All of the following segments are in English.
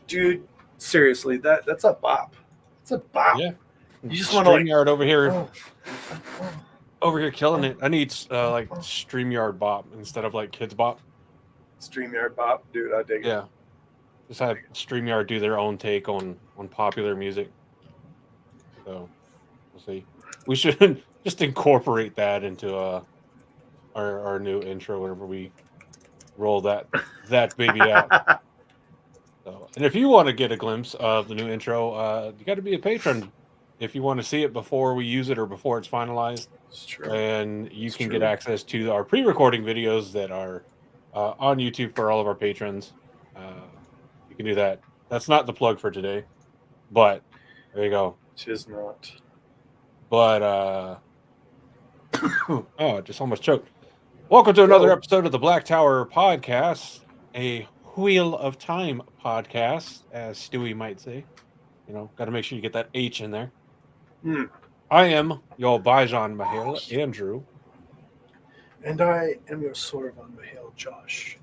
Dude, seriously, that's a bop. It's a bop. Yeah. You just want to like, StreamYard oh, over here killing oh, it. I need like StreamYard Bop instead of like Kids Bop. StreamYard bop, dude. I dig it. Yeah. Just have StreamYard do their own take on popular music. So we'll see. We should just incorporate that into our new intro whenever we roll that baby out. So, and if you want to get a glimpse of the new intro, you got to be a patron if you want to see it before we use it or before it's finalized. It's true. And you It's can get true. access to our pre-recording videos that are on YouTube for all of our patrons. You can do that. That's not the plug for today, but there you go. Tis not. But oh, I just almost choked. Welcome to another episode of the Black Tower Podcast, a Wheel of Time podcast, as Stewie might say. You know, got to make sure you get that H in there. Mm. I am your Bijan Mahal, Andrew. And I am your Sorvan Mahale, Josh.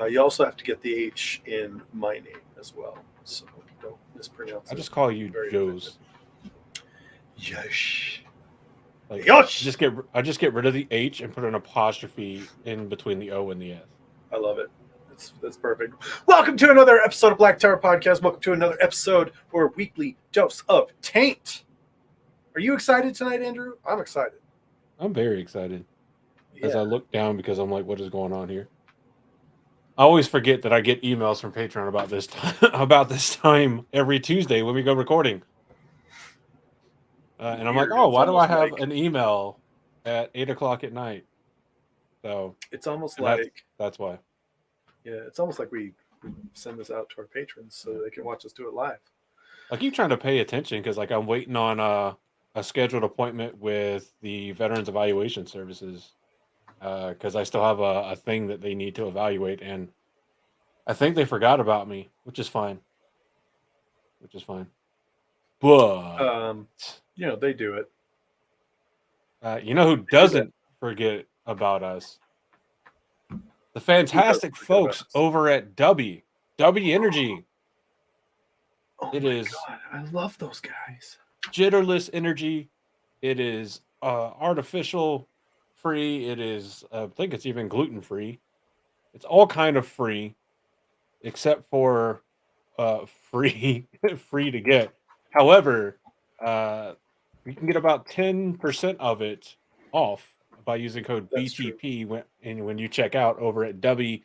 You also have to get the H in my name as well, so don't mispronounce it. I just call you Joe's. Yosh. Like, Yosh. I just get rid of the H and put an apostrophe in between the O and the S. I love it. That's perfect. Welcome to another episode of Black Tower Podcast. Welcome to another episode for a weekly dose of taint. Are you excited tonight, Andrew? I'm excited. I'm very excited. As I look down because I'm like, what is going on here? I always forget that I get emails from Patreon about this time every Tuesday when we go recording. And I'm like, oh, why do I have an email at 8:00 at night? So it's almost like that's why. Yeah, it's almost like we send this out to our patrons so they can watch us do it live. I keep trying to pay attention because like I'm waiting on a scheduled appointment with the Veterans Evaluation Services because I still have a thing that they need to evaluate, and I think they forgot about me, which is fine. But you know, they do it. You know who doesn't forget about us? The fantastic folks over at W Energy. Oh my God, I love those guys. Jitterless energy. It is artificial free. It is, I think it's even gluten free. It's all kind of free, except for free to get. However, you can get about 10% of it off by using code BTP when you check out over at w.gg.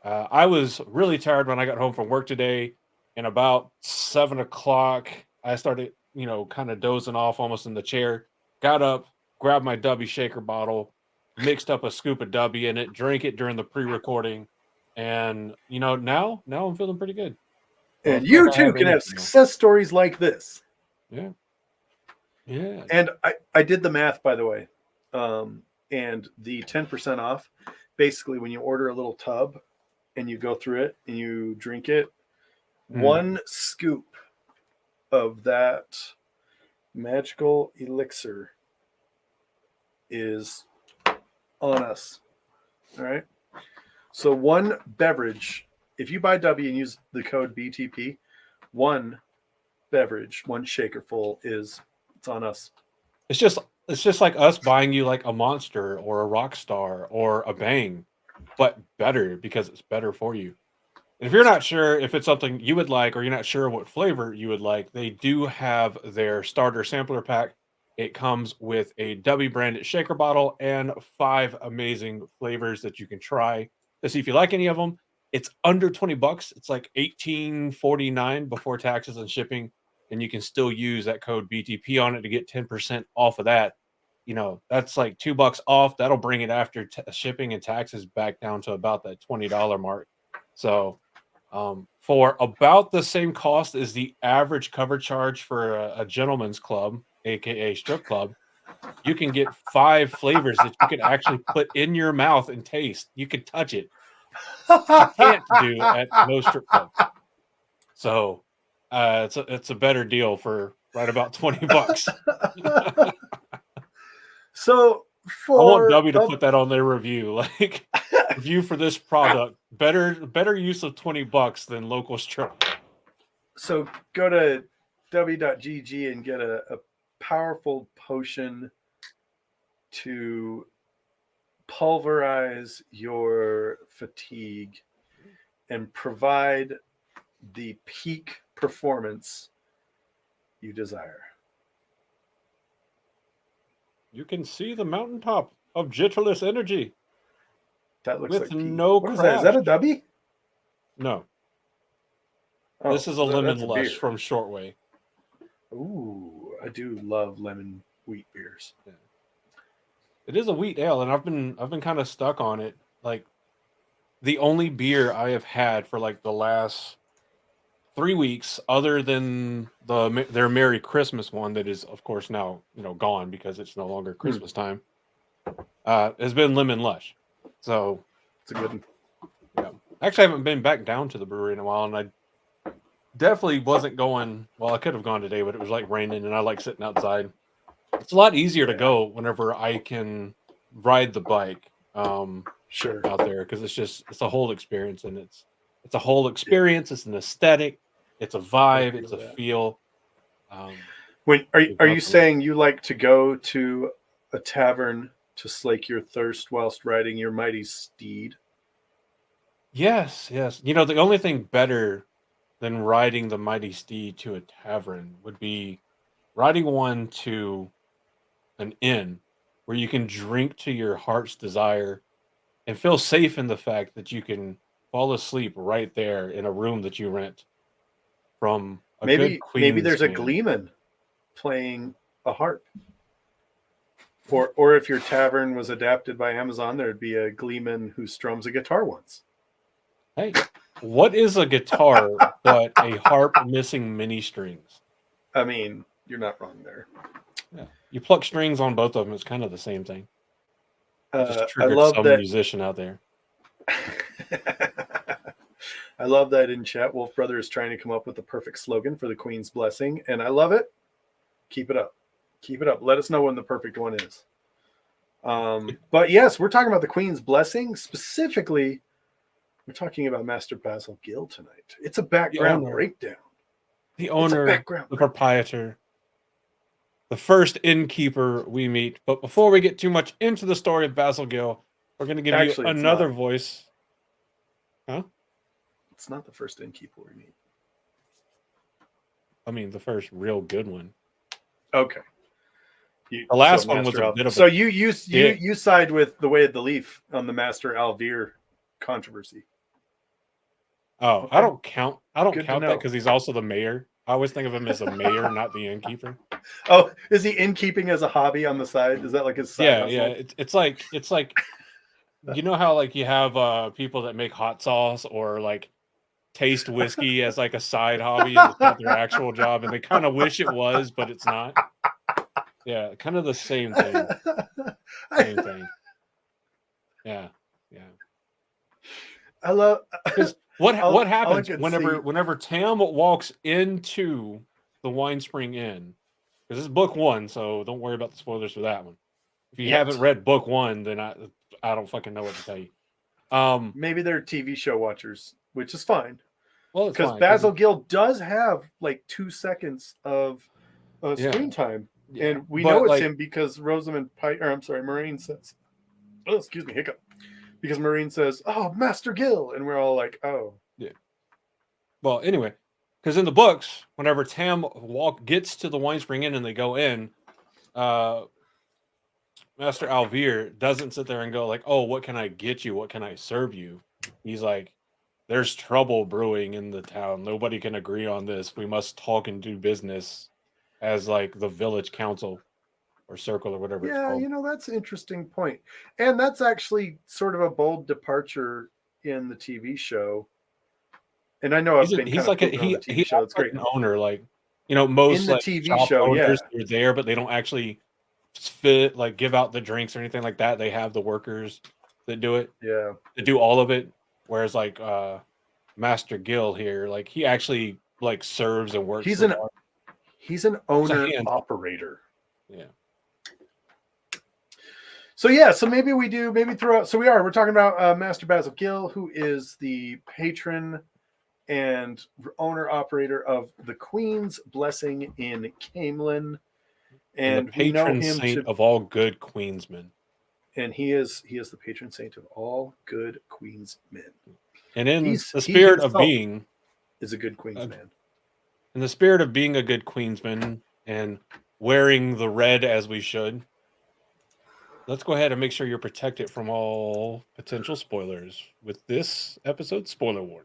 I was really tired when I got home from work today, and about 7 o'clock, I started, kind of dozing off almost in the chair. Got up, grabbed my W shaker bottle, mixed up a scoop of W in it, drank it during the pre-recording, and now I'm feeling pretty good. And you too can have success stories like this. Yeah. And I did the math, by the way, and the 10% off. Basically, when you order a little tub and you go through it and you drink it, one scoop of that magical elixir is on us. All right. So one beverage, if you buy W and use the code BTP, one beverage, one shaker full it's on us. It's just like us buying you like a Monster or a Rockstar or a Bang, but better because it's better for you. And if you're not sure if it's something you would like or you're not sure what flavor you would like, they do have their starter sampler pack. It comes with a W branded shaker bottle and 5 amazing flavors that you can try to see if you like any of them. It's under $20. It's like $18.49 before taxes and shipping, and you can still use that code BTP on it to get 10% off of that. That's like $2 off. That'll bring it after shipping and taxes back down to about that $20 mark. So for about the same cost as the average cover charge for a gentleman's club, aka strip club, you can get 5 flavors that you can actually put in your mouth and taste. You can touch it. You can't do at most strip clubs. So it's a better deal for right about $20. So I want W to put that on their review, like review for this product better use of $20 than local straw. So go to w.gg and get a powerful potion to pulverize your fatigue and provide the peak performance you desire. You can see the mountaintop of jittlerless energy. That looks with like pee. no What is crash. that? Is that a W? No, Oh, this is a lemon that's lush beer. from Shortway. Ooh, I do love lemon wheat beers. Yeah. It is a wheat ale, and I've been kind of stuck on it. Like the only beer I have had for like the last 3 weeks, other than their Merry Christmas one that is of course now gone because it's no longer Christmas time, has been Lemon Lush. So It's a good one. yeah, actually I haven't been back down to the brewery in a while, and I definitely wasn't going. Well, I could have gone today, but it was like raining, and I like sitting outside. It's a lot easier to go whenever I can ride the bike Sure. out there, because it's a whole experience, and it's a whole experience. It's an aesthetic, it's a vibe, it's a feel. When are you saying you like to go to a tavern to slake your thirst whilst riding your mighty steed? Yes. The only thing better than riding the mighty steed to a tavern would be riding one to an inn where you can drink to your heart's desire and feel safe in the fact that you can fall asleep right there in a room that you rent from a good Maybe queen's there's a man. gleeman playing a harp. Or if your tavern was adapted by Amazon, there'd be a gleeman who strums a guitar once. Hey, what is a guitar but a harp missing many strings? I mean, you're not wrong there. Yeah. You pluck strings on both of them, it's kind of the same thing. Just I triggered love some that musician out there. I love that in chat. Wolf Brother is trying to come up with the perfect slogan for the Queen's blessing, and I love it. Keep it up. Keep it up. Let us know when the perfect one is. But yes, we're talking about the Queen's blessing. Specifically, we're talking about Master Basil Gill tonight. It's a background breakdown. The owner, the proprietor, the first innkeeper we meet. But before we get too much into the story of Basil Gill, we're going to give you another voice. Huh? It's not the first innkeeper we meet. I mean, the first real good one. Okay. The last one was a bit of so you side with the Way of the Leaf on the Master Alvear controversy. Oh, okay. I don't count that because he's also the mayor. I always think of him as a mayor, not the innkeeper. Oh, is he innkeeping as a hobby on the side? Is that like his side hustle? Yeah. It's like you know how like you have people that make hot sauce or like taste whiskey as like a side hobby and it's not their actual job, and they kind of wish it was, but it's not. Yeah, kind of the same thing. Same thing. Yeah. I love because what happens whenever Tam walks into the Wine Spring Inn, because this is book 1, so don't worry about the spoilers for that one. If you haven't read book 1, then I don't fucking know what to tell you. Maybe they're TV show watchers, which is fine. Well, because Basil Gill does have like 2 seconds of screen time, and we know it's him because Maureen says, "Oh, excuse me, hiccup," because Maureen says, "Oh, Master Gill," and we're all like, "Oh, yeah." Well, anyway, because in the books, whenever Tam gets to the Wine Spring Inn and they go in, Master Alvear doesn't sit there and go like, "Oh, what can I get you? What can I serve you?" He's like, "There's trouble brewing in the town. Nobody can agree on this. We must talk and do business as like the village council or circle or whatever it's called." Yeah, that's an interesting point. And that's actually sort of a bold departure in the TV show. And I know he's like on the TV show. It's great. An owner, like, most in the like TV show, owners are there, but they don't actually give out the drinks or anything like that. They have the workers that do it. Yeah. To do all of it. Whereas like Master Gill here, like he actually like serves and works. He's an owner operator. Yeah. So maybe we do, maybe throw out. So we're talking about Master Basil Gill, who is the patron and owner operator of the Queen's Blessing in Camelin, And the and we know patron him saint to, of all good Queensmen. and he is the patron saint of all good Queensmen. And in He the spirit of himself being is a good Queensman. in the spirit of being a good Queensman and wearing the red as we should, let's go ahead and make sure you're protected from all potential spoilers with this episode spoiler warning.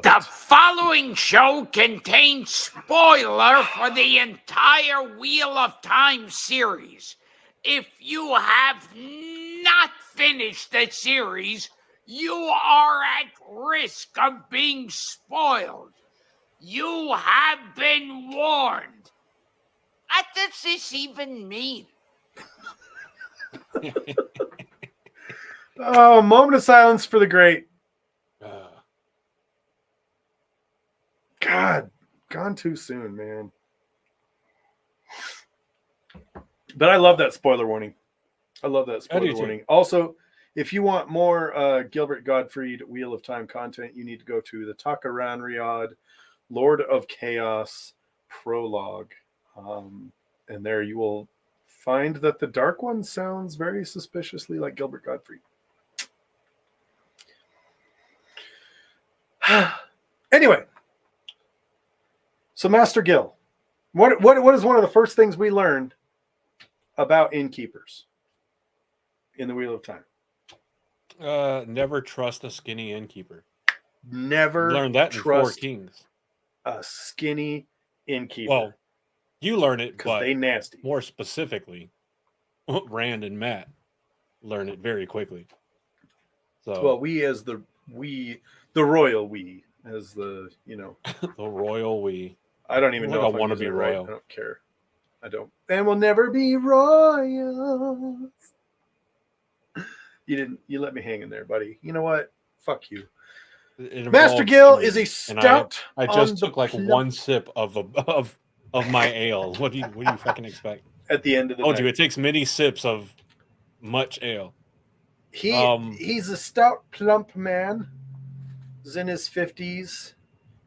The following show contains spoiler for the entire Wheel of Time series. If you have not finished the series, you are at risk of being spoiled. You have been warned. What does this even mean? Oh, moment of silence for the great. God, gone too soon, man. But I love that spoiler warning. I love that spoiler warning. Also, if you want more Gilbert Gottfried Wheel of Time content, you need to go to the Takaran Riyadh Lord of Chaos prologue. And there you will find that the Dark One sounds very suspiciously like Gilbert Gottfried. Anyway, so Master Gill, what is one of the first things we learned about innkeepers in the Wheel of Time? Never trust a skinny innkeeper. Never learned that trust in 4 Kings. A skinny innkeeper. Well, you learn it, because but they nasty. More specifically, Rand and Matt learn it very quickly. So, well, the royal we, as the the royal we. I don't even know if I want to be royal. Right. I don't care. I don't. And we'll never be royals. You let me hang in there, buddy. You know what? Fuck you. Master Gill is a stout. I just took like one sip of my ale. What do you fucking expect? At the end of the night. It takes many sips of much ale. He's a stout, plump man. He's in his 50s.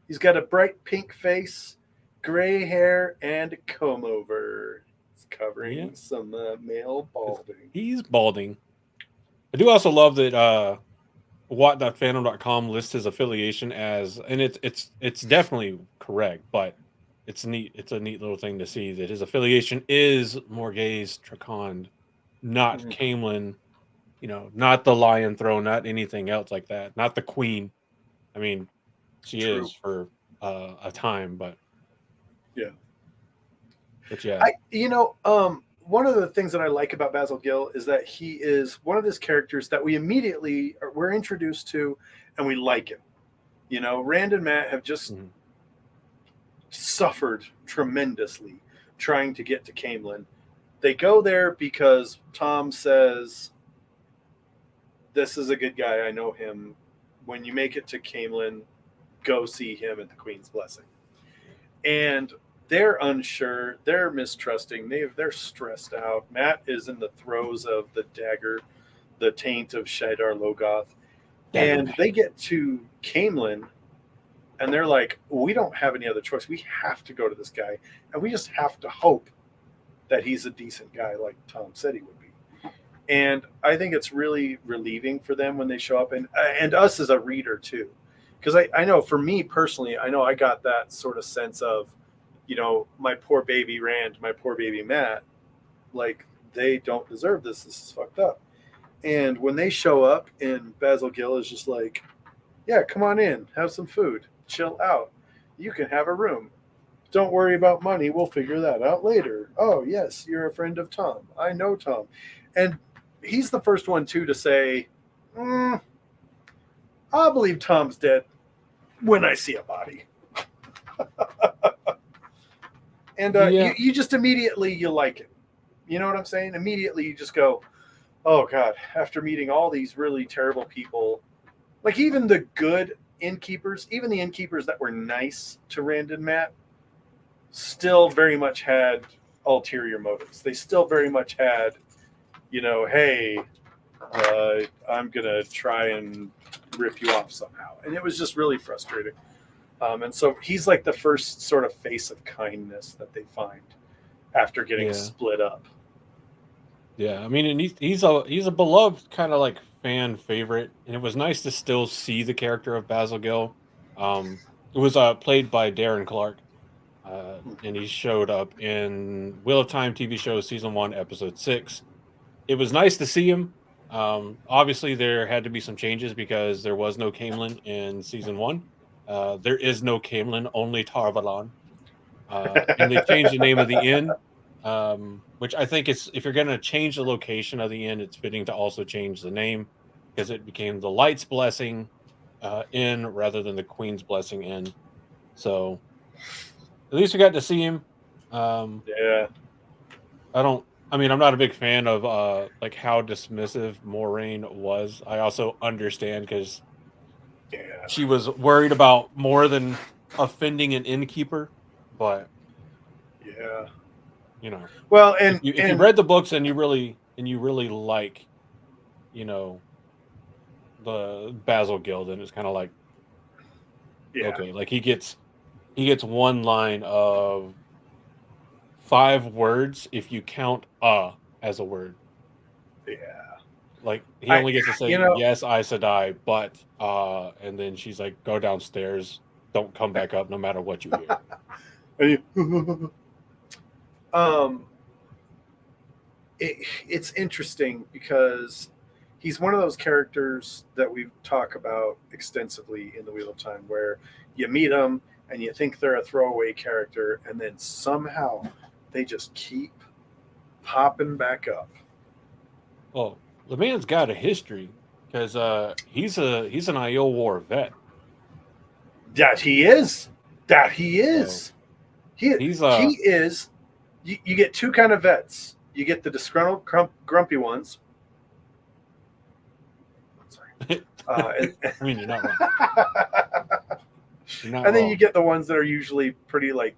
He's got a bright pink face, gray hair, and a comb over. It's covering some male balding. He's balding. I do also love that what.fandom.com lists his affiliation as, and it's definitely correct, but it's neat. It's a neat little thing to see that his affiliation is Morghese Tracond, not Camelin, not the Lion Throne, not anything else like that, not the Queen. I mean, she is for a time, but yeah. But yeah, one of the things that I like about Basil Gill is that he is one of those characters that we're introduced to, and we like him. Rand and Matt have just suffered tremendously trying to get to Camelin. They go there because Tom says, "This is a good guy. I know him. When you make it to Camelin, go see him at the Queen's Blessing." And they're unsure. They're mistrusting. They're stressed out. Matt is in the throes of the dagger, the taint of Shaidar Logoth. And they get to Camelin, and they're like, we don't have any other choice. We have to go to this guy. And we just have to hope that he's a decent guy like Tom said he would be. And I think it's really relieving for them when they show up, and us as a reader too. Because I know for me personally, I got that sort of sense of, my poor baby Rand, my poor baby Matt, like they don't deserve this. This is fucked up. And when they show up and Basil Gill is just like, yeah, come on in, have some food, chill out. You can have a room. Don't worry about money. We'll figure that out later. Oh, yes, you're a friend of Tom. I know Tom. And he's the first one, too, to say, I'll believe Tom's dead when I see a body. And you just immediately, you like it. You know what I'm saying? Immediately you just go, oh, God, after meeting all these really terrible people, like even the good innkeepers, even the innkeepers that were nice to Rand and Matt, still very much had ulterior motives. They still very much had hey, I'm gonna try and rip you off somehow, and it was just really frustrating. And so he's like the first sort of face of kindness that they find after getting split up. Yeah, I mean, and he's a beloved kind of like fan favorite, and it was nice to still see the character of Basil Gill. It was played by Darren Clark, and he showed up in Wheel of Time TV show season 1, episode 6. It was nice to see him. Obviously, there had to be some changes because there was no Camelin in season 1. There is no Camelin, only Tarvalon. And they changed the name of the inn, which I think is, if you're going to change the location of the inn, it's fitting to also change the name because it became the Light's Blessing Inn rather than the Queen's Blessing Inn. So at least we got to see him. Yeah. I'm not a big fan of like how dismissive Moraine was. I also understand because she was worried about more than offending an innkeeper, but yeah, well, and if you read the books and you really like, the Basil Gill, then it's kind of like, okay, like he gets one line of 5 words if you count as a word. Yeah. Like he only gets to say yes, Aes Sedai, but and then she's like, go downstairs, don't come back up no matter what you hear. It's interesting because he's one of those characters that we talk about extensively in the Wheel of Time, where you meet them and you think they're a throwaway character, and then somehow they just keep popping back up. Well, the man's got a history because he's an Aiel War vet. That he is. So, he is. You get 2 kind of vets. You get the disgruntled, grumpy ones. Sorry. I mean, you're not wrong. And then you get the ones that are usually pretty like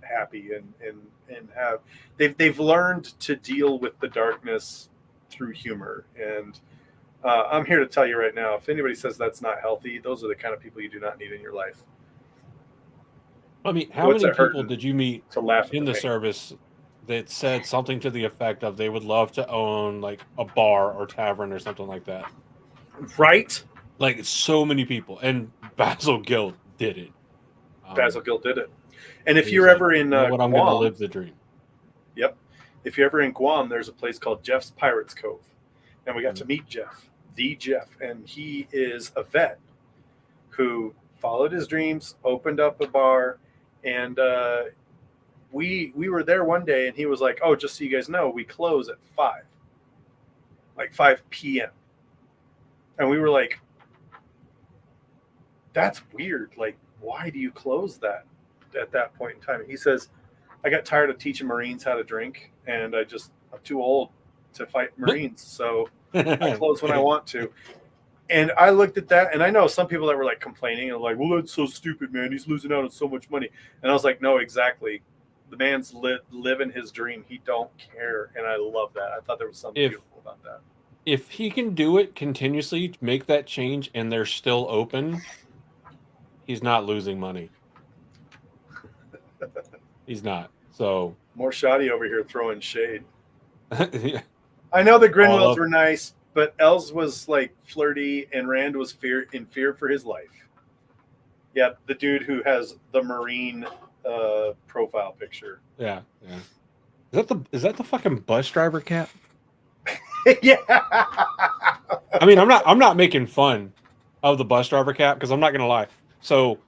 happy and have they've learned to deal with the darkness through humor. And I'm here to tell you right now, if anybody says that's not healthy, those are the kind of people you do not need in your life. I mean, how many people did you meet to laugh in the service that said something to the effect of they would love to own like a bar or tavern or something like that? Right? Like so many people, and Basil Gill did it. Basil Gill did it. And if you're ever in I'm Guam, going to live the dream. Yep. If you're ever in Guam, there's a place called Jeff's Pirates Cove, and we got to meet Jeff, and he is a vet who followed his dreams, opened up a bar, and we were there one day, and he was like, "Oh, just so you guys know, we close at 5 p.m." And we were like, "That's weird. Like, why do you close that at that point in time?" And he says, "I got tired of teaching Marines how to drink, and I'm too old to fight Marines, so I close when I want to." And I looked at that, and I know some people that were like complaining and like, "Well, that's so stupid, man. He's losing out on so much money." And I was like, "No, exactly. The man's living his dream. He don't care." And I love that. I thought there was something beautiful about that. If he can do it continuously, make that change, and they're still open, he's not losing money. He's not. So more shoddy over here throwing shade. Yeah. I know the Grinwells were nice, but Els was like flirty, and Rand was in fear for his life. Yeah, the dude who has the Marine profile picture. Yeah. Is that the fucking bus driver cap? Yeah. I mean, I'm not making fun of the bus driver cap because I'm not gonna lie. So,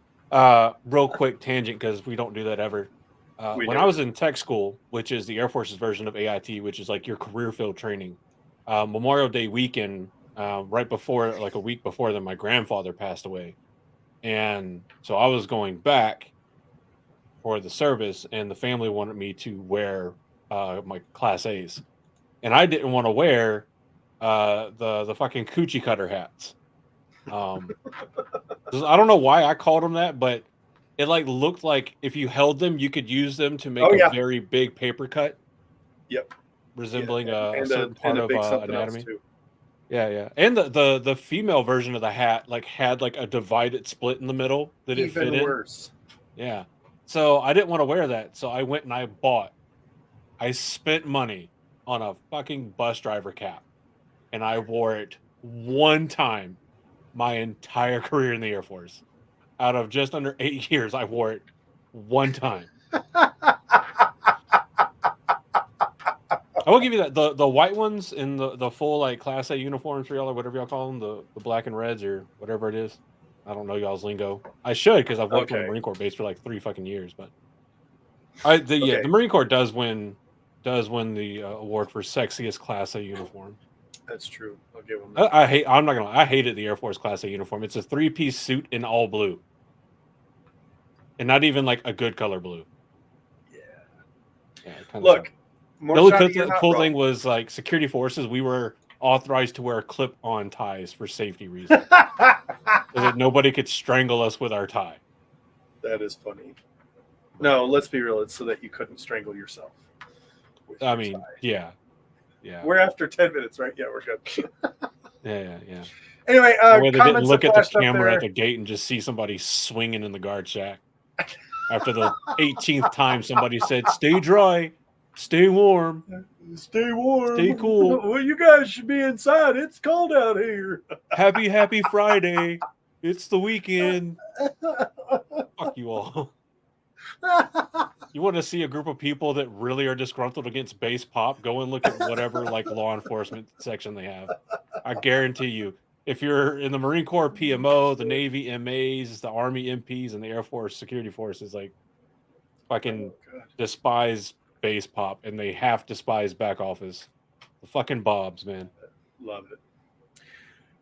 real quick tangent because we don't do that ever. When I was in tech school, which is the Air Force's version of AIT, which is like your career field training, Memorial Day weekend, right before, like a week before that, my grandfather passed away, and so I was going back for the service, and the family wanted me to wear my Class A's, and I didn't want to wear the fucking coochie cutter hats. I don't know why I called them that, but it like looked like if you held them, you could use them to make a very big paper cut. Yep. resembling a and certain part a of big something else anatomy. too. Yeah. And the female version of the hat like had like a divided split in the middle that it fit Even in. worse. Yeah. So I didn't want to wear that. So I went and I spent money on a fucking bus driver cap. And I wore it one time my entire career in the Air Force. Out of just under 8 years, I wore it one time. I will give you that. The white ones in the full like Class A uniforms for y'all or whatever y'all call them, the black and reds or whatever it is. I don't know y'all's lingo. I should because I've worked on a Okay. Marine Corps base for like 3 fucking years. But Okay. the Marine Corps does win the award for sexiest Class A uniform. That's true. I'll give them that. I'm not gonna lie, I hated the Air Force Class A uniform. It's a 3-piece suit in all blue. And not even like a good color blue. Yeah, it kinda Look, sucked. The only Morshani, you're not cool wrong. thing was like security forces, we were authorized to wear clip-on ties for safety reasons. So that nobody could strangle us with our tie. That is funny. No, let's be real. It's so that you couldn't strangle yourself. with I your mean, tie. yeah. We're after 10 minutes, right? Yeah, we're good. Yeah. Anyway, That way they didn't comments look have at the flashed up camera at there. the gate and just see somebody swinging in the guard shack. After the 18th time somebody said, "Stay dry, stay warm, Stay warm. stay cool. Well, you guys should be inside. It's cold out here. Happy Friday. It's the weekend." Fuck you all. You want to see a group of people that really are disgruntled against base pop? Go and look at whatever like law enforcement section they have. I guarantee you, if you're in the Marine Corps PMO, the Navy MAs, the Army MPs, and the Air Force security forces, like fucking despise base pop, and they half despise back office. The fucking Bobs, man. Love it.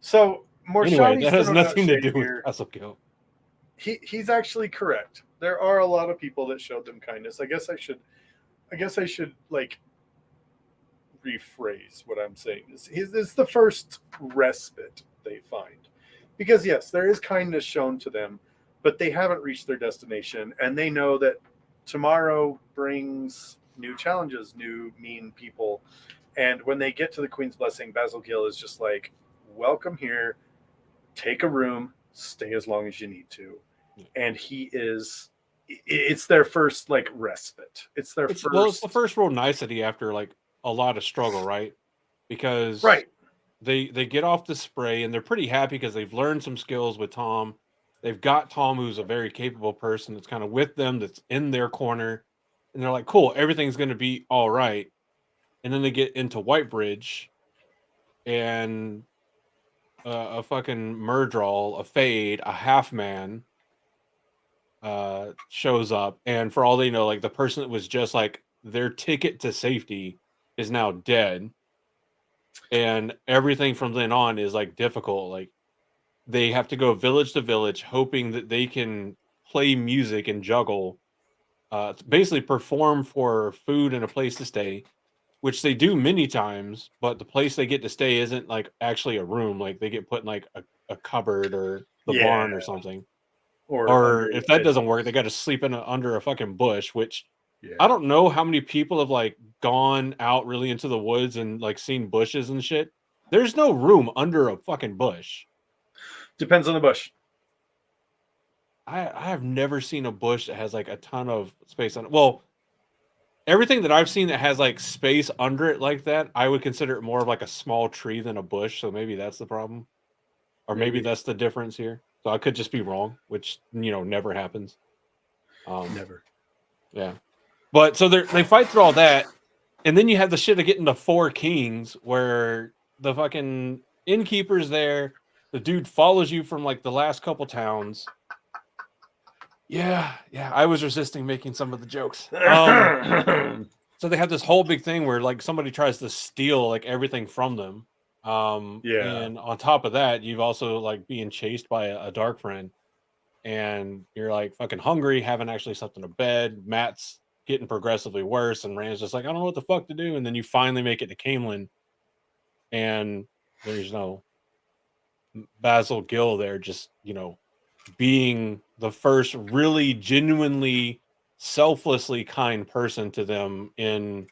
So Anyway, that has throwing out nothing to shade do with here. Castle Gill. He's actually correct. There are a lot of people that showed them kindness. I guess I should like rephrase what I'm saying. It's the first respite they find. Because yes, there is kindness shown to them, but they haven't reached their destination, and they know that tomorrow brings new challenges, new mean people. And when they get to the Queen's Blessing, Basil Gill is just like, welcome here, take a room, stay as long as you need to. And it's their first like respite. It's the first real nicety after like a lot of struggle, right? Because they get off the spray and they're pretty happy because they've learned some skills with Tom. They've got Tom, who's a very capable person that's kind of with them, that's in their corner, and they're like, cool, everything's going to be all right. And then they get into Whitebridge, and a fucking Murdral, a Fade, a Half Man shows up, and for all they know, like the person that was just like their ticket to safety is now dead, and everything from then on is like difficult. Like they have to go village to village, hoping that they can play music and juggle, basically perform for food and a place to stay, which they do many times, but the place they get to stay isn't like actually a room. Like they get put in like a cupboard or the barn or something. Or if that doesn't work, they got to sleep under a fucking bush, which I don't know how many people have like gone out really into the woods and like seen bushes and shit. There's no room under a fucking bush. Depends on the bush. I have never seen a bush that has like a ton of space on it. Well, everything that I've seen that has like space under it like that, I would consider it more of like a small tree than a bush. So maybe that's the problem. Or maybe that's the difference here. So I could just be wrong, which, never happens. Never. Yeah. But so they fight through all that. And then you have the shit of getting to Four Kings where the fucking innkeeper's there. The dude follows you from like the last couple towns. Yeah. I was resisting making some of the jokes. So they have this whole big thing where like somebody tries to steal like everything from them. And on top of that, you've also like being chased by a dark friend, and you're like fucking hungry, haven't actually slept in a bed. Matt's getting progressively worse, and Rand's just like, I don't know what the fuck to do. And then you finally make it to Camelin, and there's no Basil Gill there, just being the first really genuinely selflessly kind person to them in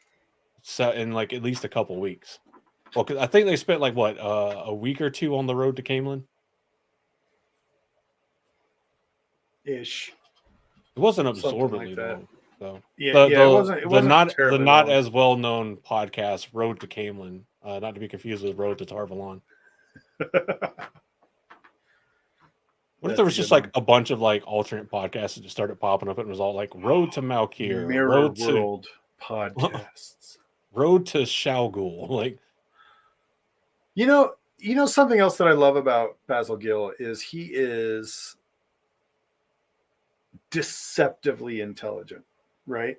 set in like at least a couple weeks. Well, 'cause I think they spent like what a week or two on the road to Camelin. Ish. It wasn't Something absorbently like that. long. So Yeah, it wasn't. It wasn't the terribly not long. as well known podcast Road to Camelin, not to be confused with Road to Tarvalon. What if there was just like a bunch of like alternate podcasts that just started popping up and it was all like Road to Malkir, Mirror Road World podcasts. Road to Shalgul, like You know something else that I love about Basil Gill is he is deceptively intelligent, right?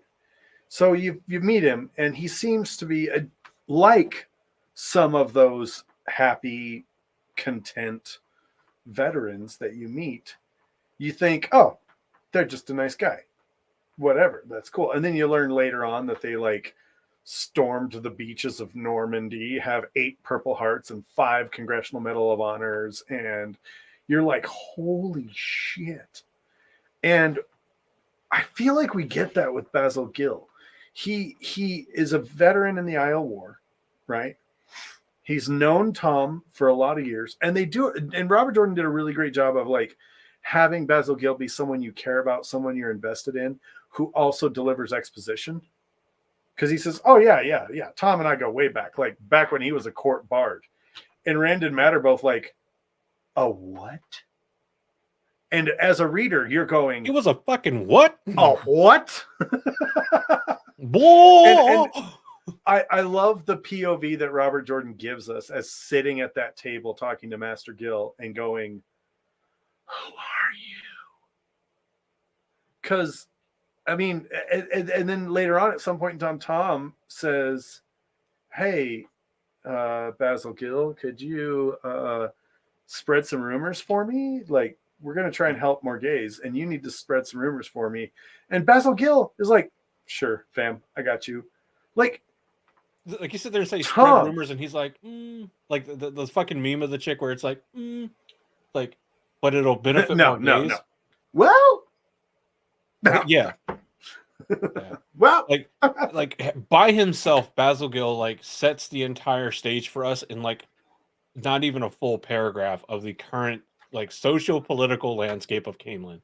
So you meet him and he seems to be like some of those happy, content veterans that you meet. You think, oh, they're just a nice guy. Whatever, that's cool. And then you learn later on that they like stormed the beaches of Normandy, have 8 Purple Hearts and 5 Congressional Medal of Honors, and you're like, holy shit. And I feel like we get that with Basil Gill. He is a veteran in the Isle War, right? He's known Tom for a lot of years, and and Robert Jordan did a really great job of like having Basil Gill be someone you care about, someone you're invested in, who also delivers exposition. Because he says, oh, yeah. Tom and I go way back, like back when he was a court bard. And Rand and Matt are both like, a what? And as a reader, you're going, he was a fucking what? A what? Whoa! And I love the POV that Robert Jordan gives us as sitting at that table talking to Master Gill and going, who are you? Because I mean, and then later on at some point in time, Tom says, hey, Basil Gill, could you spread some rumors for me? Like, we're going to try and help Morgaze, and you need to spread some rumors for me. And Basil Gill is like, sure, fam, I got you. Like you said there and say spread rumors, and he's like, like the fucking meme of the chick where it's like, like, but it'll benefit Morgaze. No. Well, no. Yeah. Well, like by himself, Basil Gill like sets the entire stage for us in like not even a full paragraph of the current like socio-political landscape of Camelin.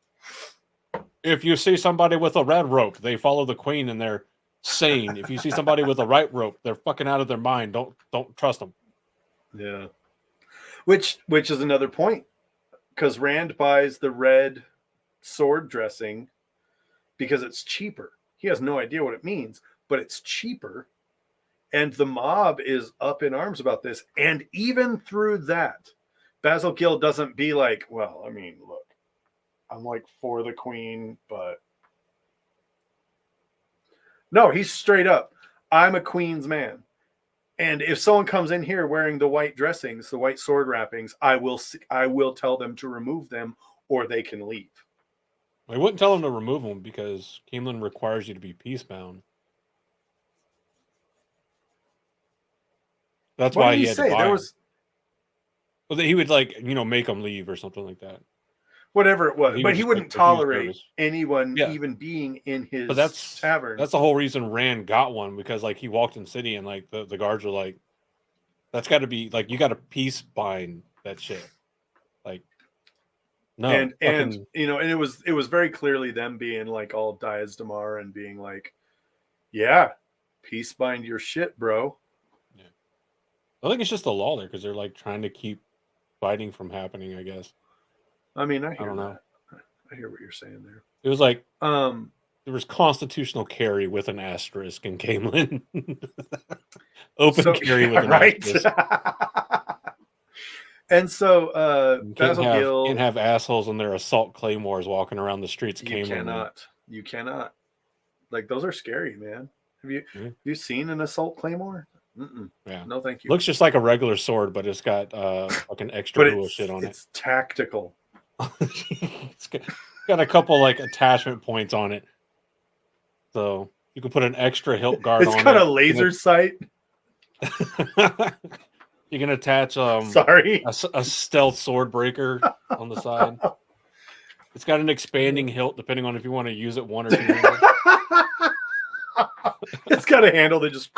If you see somebody with a red rope, they follow the queen and they're sane. If you see somebody with a white rope, they're fucking out of their mind. Don't trust them. Yeah. Which is another point, because Rand buys the red sword dressing because it's cheaper. He has no idea what it means, but it's cheaper. And the mob is up in arms about this. And even through that, Basil Gill doesn't be like, well, I mean, look, I'm like for the queen, but no, he's straight up, I'm a queen's man. And if someone comes in here wearing the white dressings, the white sword wrappings, I will tell them to remove them or they can leave. I wouldn't tell him to remove them because Camelin requires you to be peacebound. That's why he had to buy them. Well, he would like, make them leave or something like that. Whatever it was, but he wouldn't tolerate anyone even being in his tavern. That's the whole reason Rand got one, because like he walked in the city and like the guards were like, that's got to be like, you got to peace bind that shit. Like, no, and it was very clearly them being like all Diaz Damar and being like, yeah, peace bind your shit, bro. Yeah, I think it's just the law there because they're like trying to keep fighting from happening, I guess. I mean, I don't know. I hear what you're saying there. It was like there was constitutional carry with an asterisk in Camelin. Open carry with an asterisk. And so Basil Gill can't have assholes and their assault claymores walking around the streets. You cannot. Like, those are scary, man. Have you seen an assault claymore? Yeah. No, thank you. Looks just like a regular sword, but it's got fucking extra bullshit on it. It's tactical. It's got a couple like attachment points on it, so you can put an extra hilt guard on it. It's got a laser sight. You can attach a stealth sword breaker on the side. It's got an expanding hilt depending on if you want to use it one or two. It's got a handle that just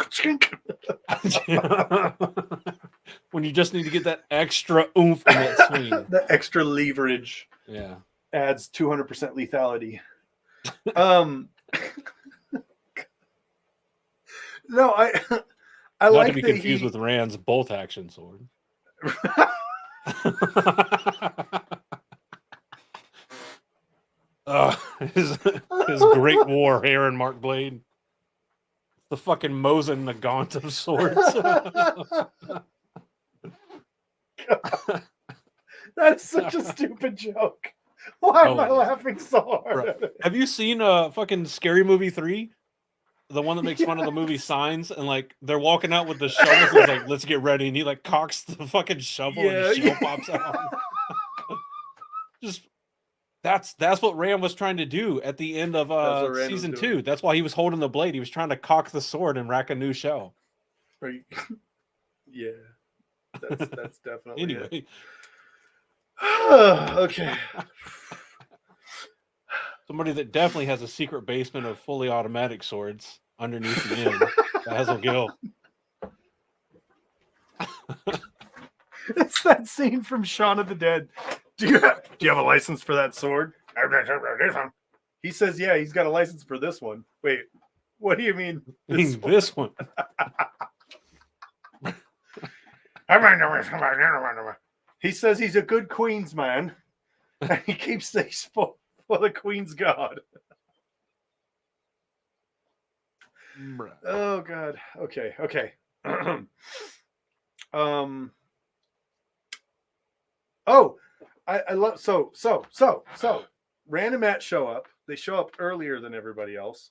when you just need to get that extra oomph in that swing. the extra leverage. Yeah. Adds 200% lethality. No, I Not like to be that confused with Rand's bolt action sword. His Great War Aaron Mark Blade. The fucking Mosin Nagant of swords. That's such a stupid joke. Why am I laughing so hard at it? Have you seen fucking Scary Movie 3? The one that makes fun of the movie Signs, and like they're walking out with the shovels, and he's like, let's get ready, and he like cocks the fucking shovel and his shell pops out. Just that's what Ram was trying to do at the end of season 2. That's why he was holding the blade. He was trying to cock the sword and rack a new shell. Yeah. That's definitely Anyway. it. Okay. Somebody that definitely has a secret basement of fully automatic swords underneath the inn. Basil Gill. It's that scene from Shaun of the Dead. Do you have a license for that sword? He says, yeah, he's got a license for this one. Wait, what do you mean? This one. He says he's a good Queen's man. And he keeps things for the Queen's God. Oh God. Okay. Oh, I love so Rand and Matt show up. They show up earlier than everybody else,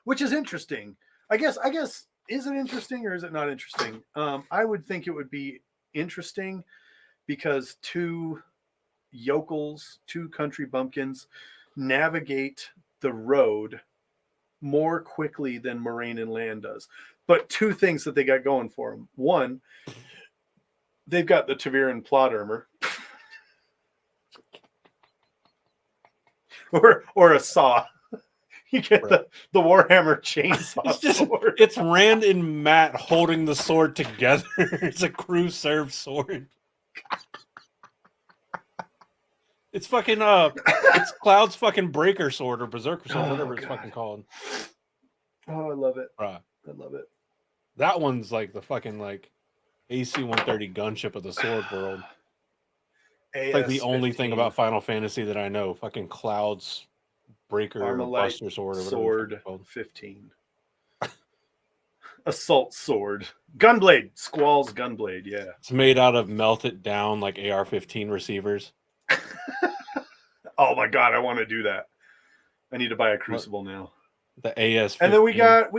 which is interesting. I guess is it interesting or is it not interesting? I would think it would be interesting because two yokels, two country bumpkins navigate the road more quickly than Moraine and Land does. But two things that they got going for them. One, they've got the Taviran plot armor. or a saw. You get the Warhammer chainsaw sword. It's Rand and Matt holding the sword together. It's a crew serve sword. It's fucking it's Cloud's fucking breaker sword or berserker sword, whatever it's fucking called. Oh, I love it. Right. I love it. That one's like the fucking like AC-130 gunship of the sword world. It's like the only thing about Final Fantasy that I know. Fucking Cloud's breaker or buster sword or sword 15. Assault sword. Gunblade. Squall's gunblade, yeah. It's made out of melted down like AR-15 receivers. Oh my god, I want to do that. I need to buy a Crucible now. The AS-15. And then we got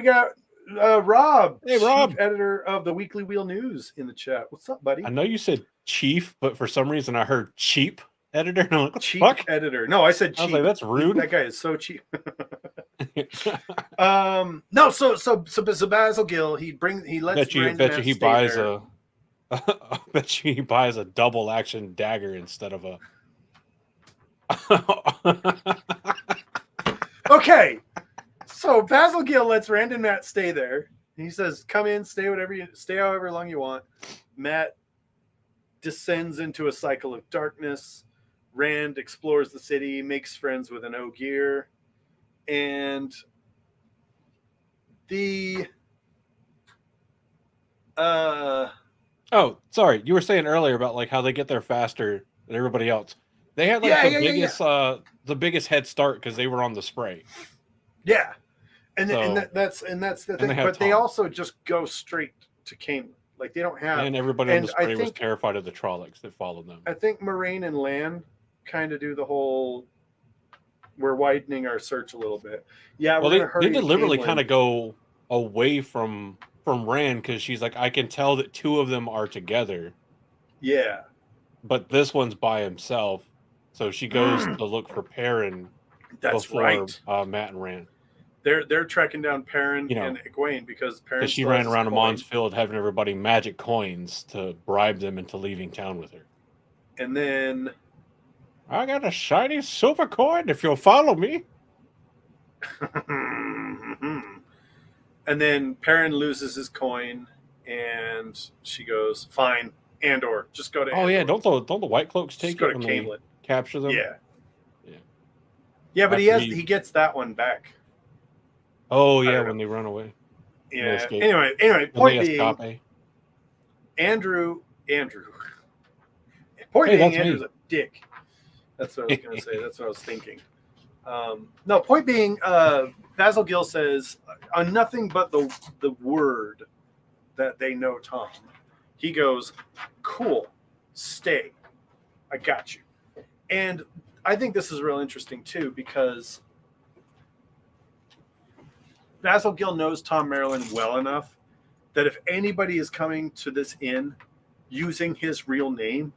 Rob. Hey, Rob. Chief editor of the Weekly Wheel News in the chat. What's up, buddy? I know you said chief, but for some reason I heard cheap editor. And I'm like, cheap fuck? Editor. No, I said cheap. I was like, that's rude. That guy is so cheap. No, so Basil Gill, he lets bet you he buys there. I bet you he buys a double action dagger instead of a Okay. So Basil Gill lets Rand and Matt stay there. He says, come in, stay however long you want. Matt descends into a cycle of darkness. Rand explores the city, makes friends with an Ogier, and the oh, sorry. You were saying earlier about like how they get there faster than everybody else. They had like the biggest head start because they were on the spray. Yeah. And that's the thing. But they also just go straight to Camelin. Like they don't have. And everybody on the spray was terrified of the Trollocs that followed them. I think Moraine and Land kind of do the whole. We're widening our search a little bit. Yeah. Well, they deliberately kind of go away from Rand because she's like, I can tell that two of them are together. Yeah. But this one's by himself, so she goes to look for Perrin. That's right. Matt and Rand. They're tracking down Perrin and Egwene because Perrin. She ran around Amon's field having everybody magic coins to bribe them into leaving town with her. And then I got a shiny silver coin if you'll follow me. And then Perrin loses his coin, and she goes, "Fine, Andor, just go to Oh Andor. yeah, don't the White Cloaks Just take go it to when they Camelot." capture them? Yeah, Yeah. yeah, but After he gets that one back. Oh I yeah, don't when know. they run away. When they Yeah. escape. Anyway, When point they being, escape. Andrew. Hey, that's Andrew's me. a dick. That's what I was going to say. That's what I was thinking. No, point being, Basil Gill says on nothing but the word that they know Tom. He goes, "Cool, stay. I got you." And I think this is real interesting too, because Basil Gill knows Tom Maryland well enough that if anybody is coming to this inn using his real name,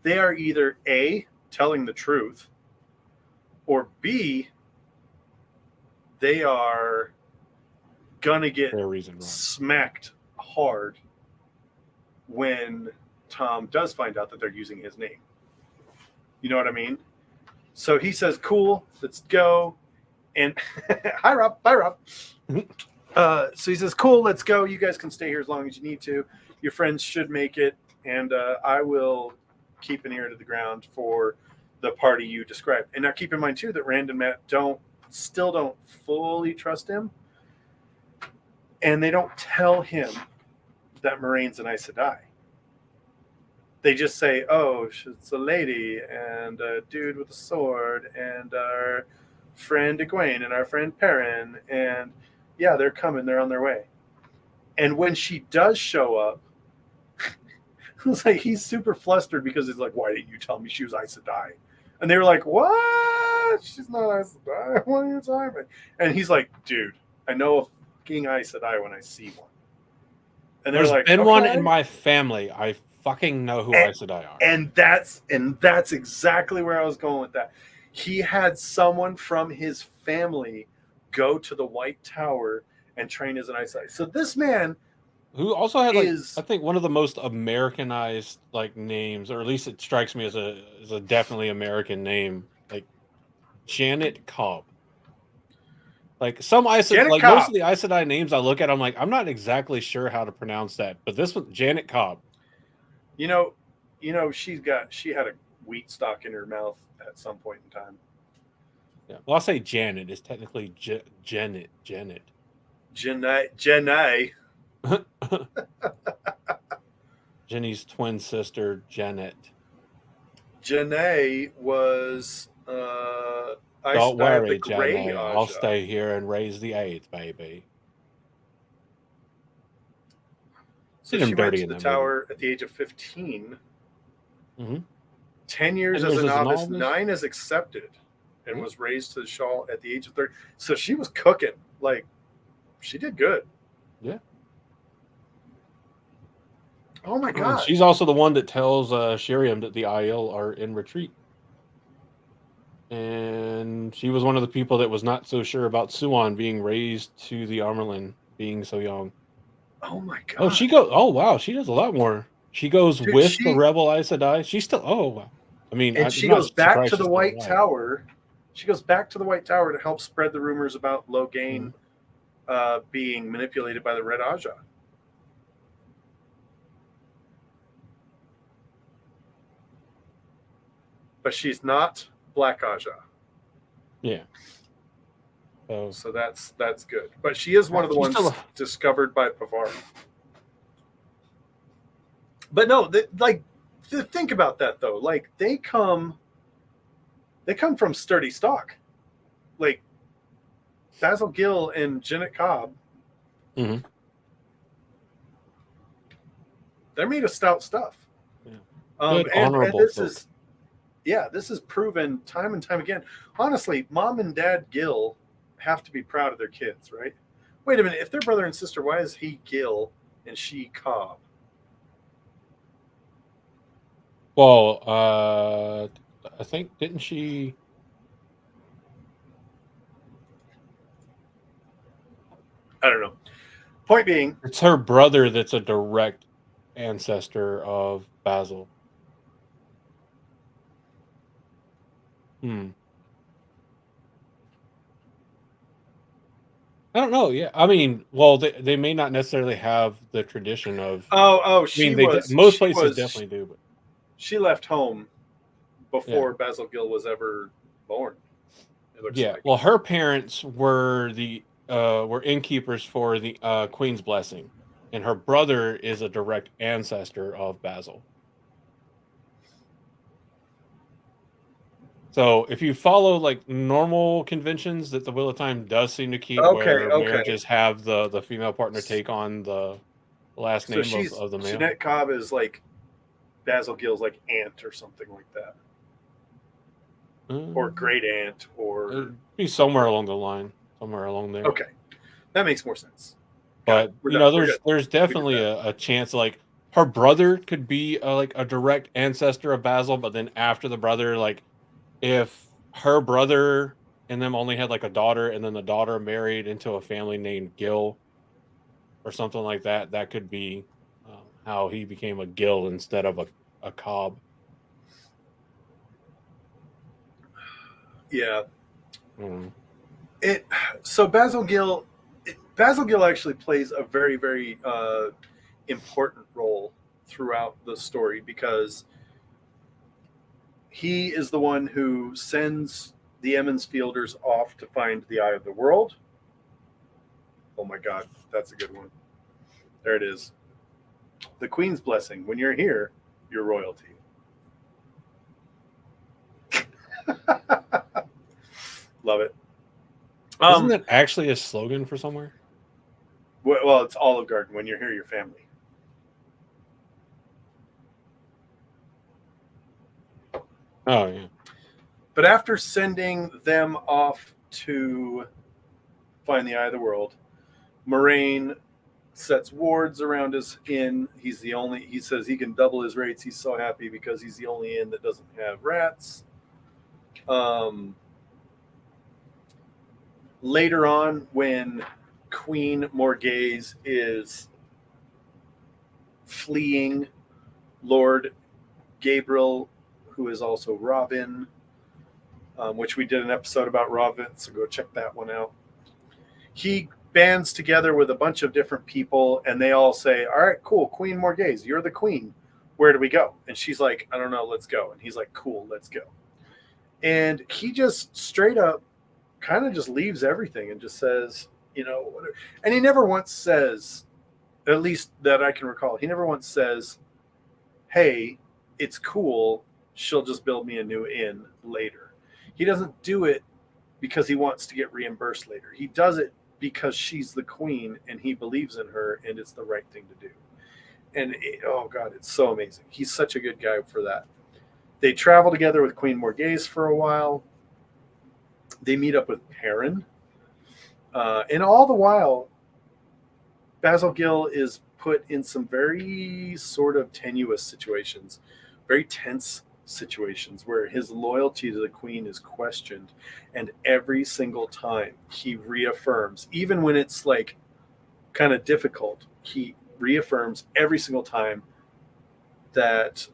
they are either A, telling the truth, or B, they are gonna get For a reason, right? smacked hard when Tom does find out that they're using his name. You know what I mean? So he says, "Cool, let's go." And hi, Rob. Bye, Rob. So he says, "Cool, let's go. You guys can stay here as long as you need to. Your friends should make it, and I will keep an ear to the ground for the party you described." And now keep in mind too that Rand and Matt still don't fully trust him, and they don't tell him that Moraine's an Aes Sedai. They just say, "Oh, it's a lady and a dude with a sword and our friend Egwene and our friend Perrin, and yeah, they're coming. They're on their way." And when she does show up, it's like he's super flustered because he's like, "Why didn't you tell me she was Aes Sedai?" And they were like, "What? She's not Aes Sedai. What are you talking about?" And he's like, "Dude, I know a fucking Aes Sedai when I see one." And they're There's like, been one in "Okay." my family. I fucking know who Aes Sedai are. And that's exactly where I was going with that. He had someone from his family go to the White Tower and train as an Aes Sedai. So this man Who also had like is I think one of the most Americanized like names, or at least it strikes me as a definitely American name, like Janet Cobb. Like some Janet like most of Cobb. the Aes Sedai names I look at, I'm like, I'm not exactly sure how to pronounce that, but this one, Janet Cobb. You know, she had a wheat stalk in her mouth at some point in time. Yeah, well, I'll say Janet. It's technically Janet. Janet. Janae. Jenny's twin sister, Janet. Janae was Aes Don't Sedai of the worry, Grey Jenny. I'll Aja. stay here and raise the AIDS, baby. So Did him she went dirty to in the that movie. tower at the age of 15. Mm-hmm. 10 years 10 as years a as a novice, novice. 9 as accepted, and Yeah. was raised to the shawl at the age of 30. So she was cooking. Like, she did good. Yeah. Oh my God. She's also the one that tells Shiriam that the Aiel are in retreat. And she was one of the people that was not so sure about Suan being raised to the Armerlin being so young. Oh my God. Oh, she goes. Oh wow, she does a lot more. She goes Dude, with the rebel Aes Sedai. She's still. Oh wow. I mean, and I'm she not goes back surprised to she's the still White alive. Tower. She goes back to the White Tower to help spread the rumors about Logain being manipulated by the Red Aja. But she's not Black Aja. Yeah. So that's good. But she is one of the She's ones still- discovered by Pavar. But no, think about that though. Like they come from sturdy stock. Like Basil Gill and Janet Cobb, Mhm. they're made of stout stuff. Yeah. And honorable this folk. this is proven time and time again. Honestly, Mom and Dad Gill have to be proud of their kids, right? Wait a minute, if they're brother and sister, why is he Gill and she Cobb? Well, I think didn't she? I don't know. Point being, It's her brother that's a direct ancestor of Basil. Hmm. I don't know. Yeah, I mean, well, they may not necessarily have the tradition of. Oh, I mean, most places definitely do, but she left home yeah, before Basil Gill was ever born. It looks yeah. like. Well, her parents were innkeepers for the Queen's blessing, and her brother is a direct ancestor of Basil. So if you follow like normal conventions that the Wheel of Time does seem to keep, Okay, where okay. marriages have the female partner take on the last So name of the male, Jeanette Cobb is like Basil Gill's like aunt or something like that, or um, great aunt, or it'd be somewhere along the line, somewhere along there. okay, that makes more sense. Got it. But We're done. We're good. there's We did definitely that. a chance like her brother could be like a direct ancestor of Basil, but then after the brother, like if her brother and them only had like a daughter, and then the daughter married into a family named Gill or something like that, that could be how he became a Gill instead of a Cobb. Yeah. Mm. It. So Basil Gill actually plays a very very important role throughout the story because he is the one who sends the Emmons Fielders off to find the Eye of the World. Oh my God, that's a good one. There it is. The Queen's blessing. When you're here, you're royalty. Love it. Isn't that actually a slogan for somewhere? Well, it's Olive Garden. When you're here, you're family. Oh yeah. But after sending them off to find the Eye of the World, Moraine sets wards around his inn. He's the only. He says he can double his rates. He's so happy because he's the only inn that doesn't have rats. Later on, when Queen Morghese is fleeing Lord Gabriel, who is also Robin, which we did an episode about Robin, so go check that one out. He bands together with a bunch of different people, and they all say, "All right, cool, Queen Morghese, you're the queen. Where do we go?" And she's like, "I don't know, let's go." And he's like, "Cool, let's go." And he just straight up kind of just leaves everything and just says, whatever. And he never once says, at least that I can recall, he never once says, "Hey, it's cool. She'll just build me a new inn later." He doesn't do it because he wants to get reimbursed later. He does it because she's the queen and he believes in her and it's the right thing to do. And oh God, it's so amazing. He's such a good guy for that. They travel together with Queen Morghese for a while. They meet up with Perrin. And all the while, Basil Gill is put in some very sort of tenuous situations, very tense situations where his loyalty to the queen is questioned. And every single time he reaffirms, even when it's like kind of difficult, he reaffirms every single time that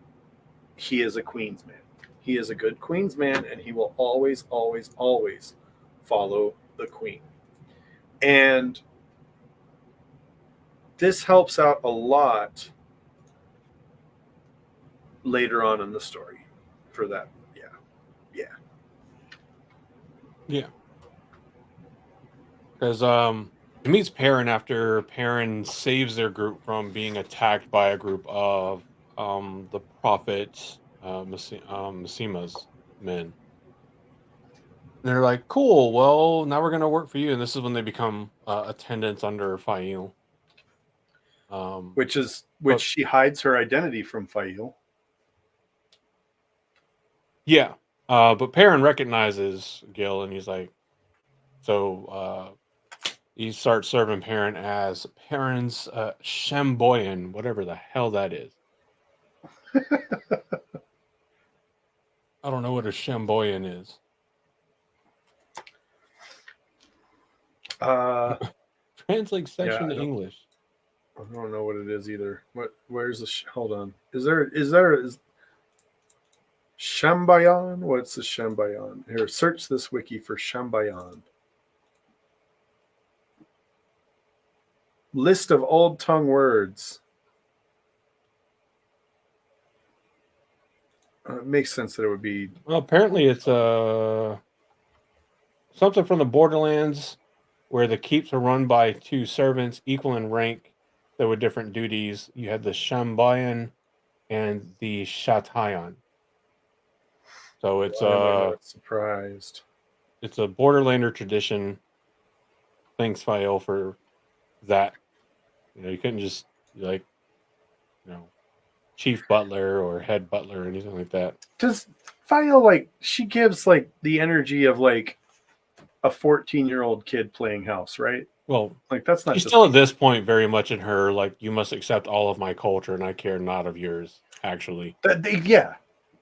he is a Queen's man. He is a good Queen's man, and he will always, always, always follow the Queen. And this helps out a lot later on in the story for that. Yeah. Because he meets Perrin after Perrin saves their group from being attacked by a group of the prophet Massima's men. And they're like, "Cool. Well, now we're gonna work for you." And this is when they become attendants under Fail. Which But she hides her identity from Fail. yeah, but Perrin recognizes Gill, and he's like, so he starts serving Perrin as Perrin's Shamboyan, whatever the hell that is. I don't know what a Shamboyan is. Translate section to English. I don't know what it is either. Where's the? Hold on. Is Shambayan? What's the Shambayan? Here, search this wiki for Shambayan. List of old tongue words. It makes sense that it would be. Well, apparently it's something from the Borderlands where the keeps are run by two servants equal in rank that with different duties. You had the Shambayan and the Shatayan. So it's Why am I not surprised? it's a Borderlander tradition. Thanks, Fael, for that. You couldn't just be like, chief butler or head butler or anything like that. Does Fael, like, she gives like the energy of like a 14-year-old kid playing house, right? Well, Like, that's not she's just still at this point very much in her, like, you must accept all of my culture and I care not of yours, actually. yeah,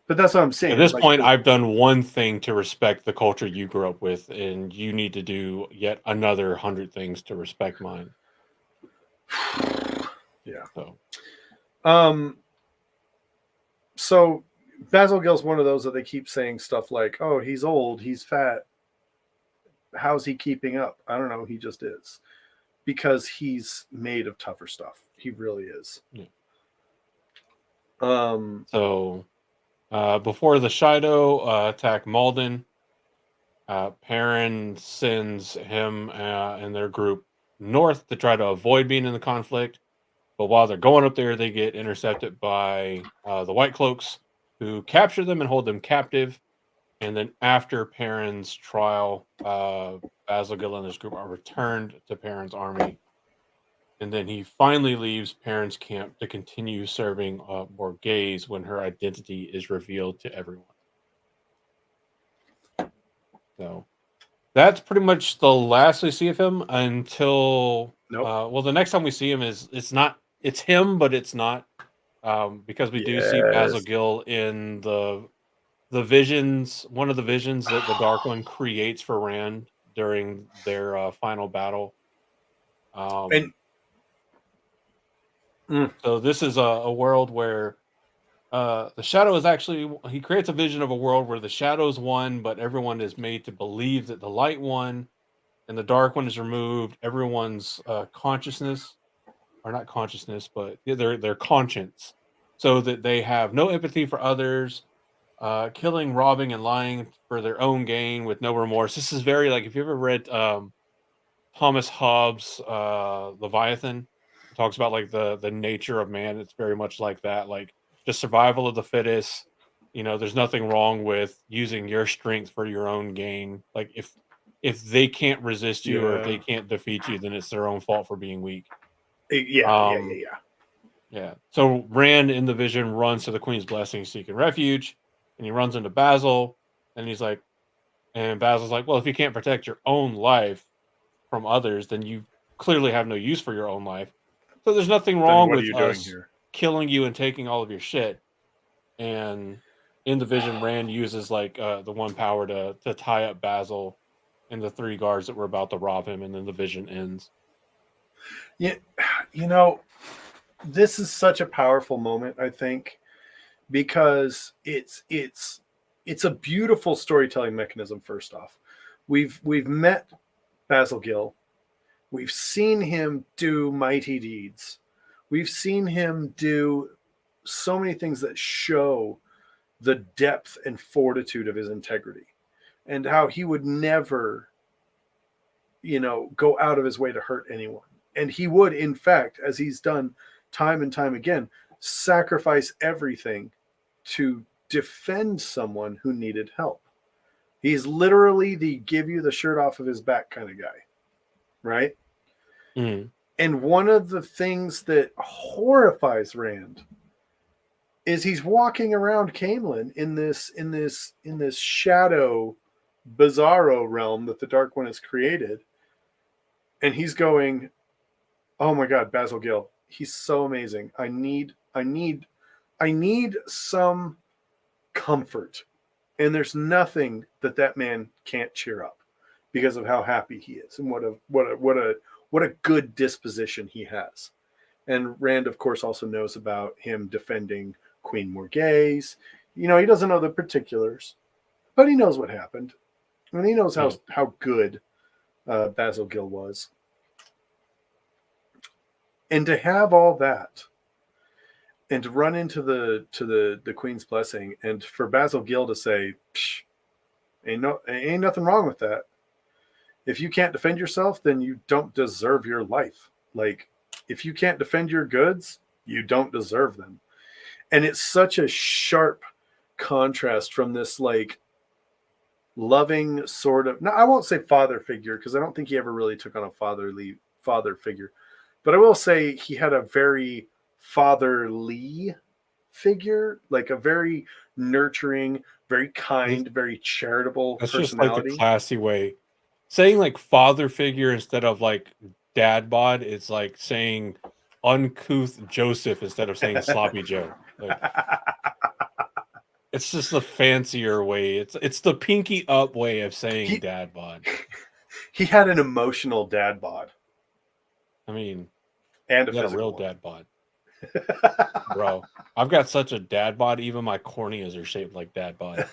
but that's what I'm saying. At this like, point, I've done one thing to respect the culture you grew up with, and you need to do yet another 100 things to respect mine. Yeah. So, So Basil Gill's one of those that they keep saying stuff like, "Oh, he's old, he's fat. How's he keeping up?" I don't know. He just is, because he's made of tougher stuff. He really is. Yeah. So before the Shido attack Malden, Perrin sends him and their group north to try to avoid being in the conflict. But while they're going up there, they get intercepted by the White Cloaks, who capture them and hold them captive. And then after Perrin's trial, Basil Gill and his group are returned to Perrin's army. And then he finally leaves Perrin's camp to continue serving Morghese when her identity is revealed to everyone. So that's pretty much the last we see of him until the next time we see him it's him, but it's not, because we do see Basil Gill in the visions, one of the visions that the Dark One creates for Rand during their final battle. So this is a world where the Shadow is actually, he creates a vision of a world where the Shadow's won, but everyone is made to believe that the Light won, and the Dark One is removed. Everyone's consciousness, or not consciousness, but their conscience, so that they have no empathy for others, killing, robbing, and lying for their own gain with no remorse. This is very, like, if you ever read Thomas Hobbes' Leviathan, it talks about like the nature of man. It's very much like that, like just survival of the fittest. There's nothing wrong with using your strength for your own gain. Like if they can't resist you or if they can't defeat you, then it's their own fault for being weak. Yeah. So Rand in the vision runs to the Queen's blessing seeking refuge, and he runs into Basil, and Basil's like, well, if you can't protect your own life from others, then you clearly have no use for your own life. So there's nothing wrong with us killing you and taking all of your shit. And in the vision, Rand uses like the one power to tie up Basil and the three guards that were about to rob him, and then the vision ends. Yeah, this is such a powerful moment, I think, because it's a beautiful storytelling mechanism. First off, we've met Basil Gill. We've seen him do mighty deeds. We've seen him do so many things that show the depth and fortitude of his integrity, and how he would never, go out of his way to hurt anyone. And he would, in fact, as he's done time and time again, sacrifice everything to defend someone who needed help. He's literally the give you the shirt off of his back kind of guy, right? Mm. And one of the things that horrifies Rand is he's walking around Camelin in this shadow bizarro realm that the Dark One has created, and he's going, oh my God, Basil Gill, he's so amazing. I need some comfort. And there's nothing that man can't cheer up because of how happy he is and what a good disposition he has. And Rand, of course, also knows about him defending Queen Morghese. He doesn't know the particulars, but he knows what happened. And he knows how good Basil Gill was. And to have all that, and to run into the Queen's blessing, and for Basil Gill to say, ain't nothing wrong with that. If you can't defend yourself, then you don't deserve your life. Like, if you can't defend your goods, you don't deserve them. And it's such a sharp contrast from this like loving sort of, no, I won't say father figure, because I don't think he ever really took on a father figure, but I will say he had a very fatherly figure, like a very nurturing, very kind, very charitable That's just like the personality. classy way. Saying like father figure instead of like dad bod, it's like saying uncouth Joseph instead of saying sloppy Joe. Like, it's just the fancier way. It's the pinky up way of saying dad bod. He had an emotional dad bod. I mean, and a real dad bod. Bro, I've got such a dad bod, even my corneas are shaped like dad bod.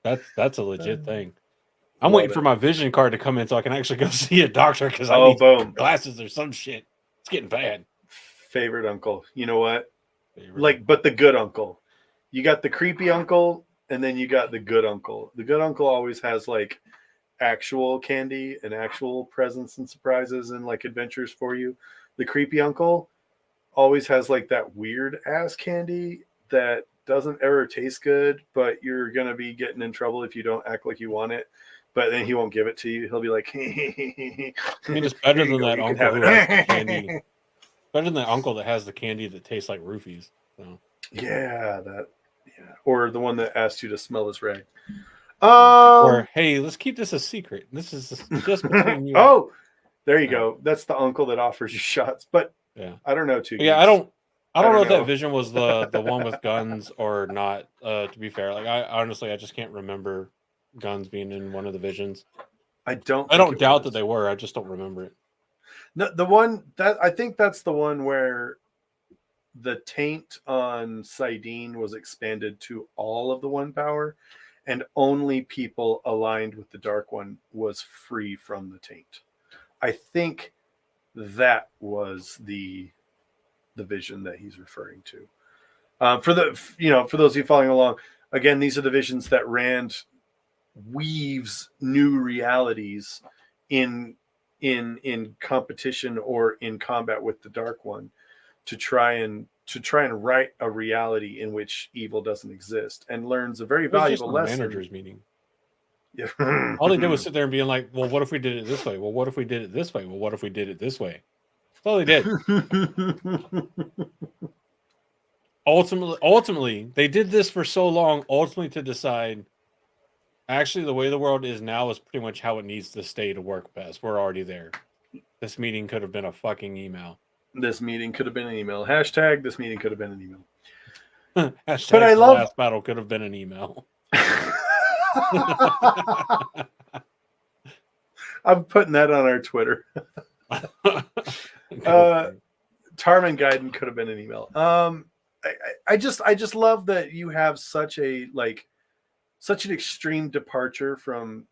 That's a legit thing. I'm waiting for my vision card to come in so I can actually go see a doctor, because I need glasses or some shit. It's getting bad. Favorite uncle. You know what? But the good uncle. You got the creepy uncle, and then you got the good uncle. The good uncle always has like actual candy and actual presents and surprises and like adventures for you. The creepy uncle always has like that weird ass candy that doesn't ever taste good, but you're gonna be getting in trouble if you don't act like you want it. But then he won't give it to you. He'll be like, I mean, it's better than that uncle who has the candy. Better than that uncle that has the candy that tastes like roofies. So. Yeah, or the one that asked you to smell his rag. Or hey, let's keep this a secret. This is just between you. Oh, there you go. That's the uncle that offers you shots. But yeah, I don't know. Yeah, I don't know if that vision was the one with guns or not. To be fair, like I honestly, I just can't remember guns being in one of the visions. I don't doubt that they were. I just don't remember it. No, the one that I think that's the one where the taint on Sidene was expanded to all of the one power, and only people aligned with the Dark One was free from the taint. I think that was the vision that he's referring to. For those of you following along, again, these are the visions that Rand weaves new realities in competition or in combat with the Dark One to try and write a reality in which evil doesn't exist, and learns a very valuable lesson. Managers meeting. Yeah. All they did was sit there and being like, well, what if we did it this way? Well, what if we did it this way? Well, what if we did it this way? That's all they did. Ultimately, they did this for so long, ultimately to decide, actually, the way the world is now is pretty much how it needs to stay to work best. We're already there. This meeting could have been a fucking email. This meeting could have been an email. Hashtag this meeting could have been an email. Hashtag but I love last battle could have been an email. I'm putting that on our Twitter. Tarman Gaiden could have been an email. I just love that you have such an extreme departure from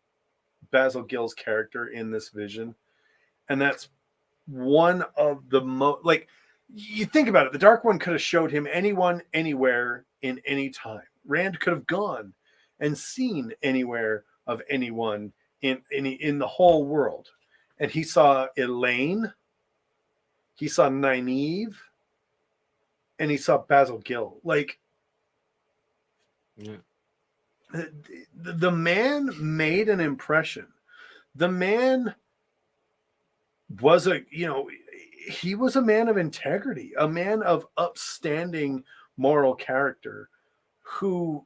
Basil Gill's character in this vision, and that's one of the most, like, you think about it, the Dark One could have showed him anyone, anywhere, in any time. Rand could have gone and seen anywhere of anyone in the whole world, and he saw Elaine, he saw Nynaeve, and he saw Basil Gill. Like, yeah. The man made an impression. The man was he was a man of integrity, a man of upstanding moral character, who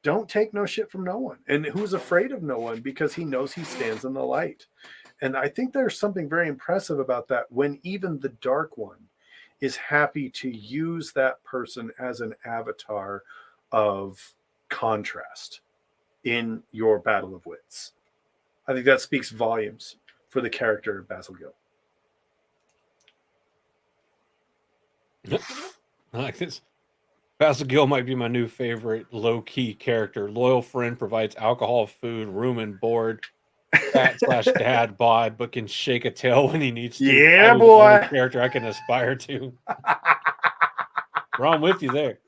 don't take no shit from no one, and who's afraid of no one because he knows he stands in the light. And I think there's something very impressive about that, when even the Dark One is happy to use that person as an avatar of contrast in your battle of wits. I think that speaks volumes for the character of Basil Gill. I like this. Basil Gill might be my new favorite low-key character. Loyal friend, provides alcohol, food, room, and board. fat/dad bod, but can shake a tail when he needs to. Yeah, Probably the only boy. character I can aspire to. Bro, I'm with you there.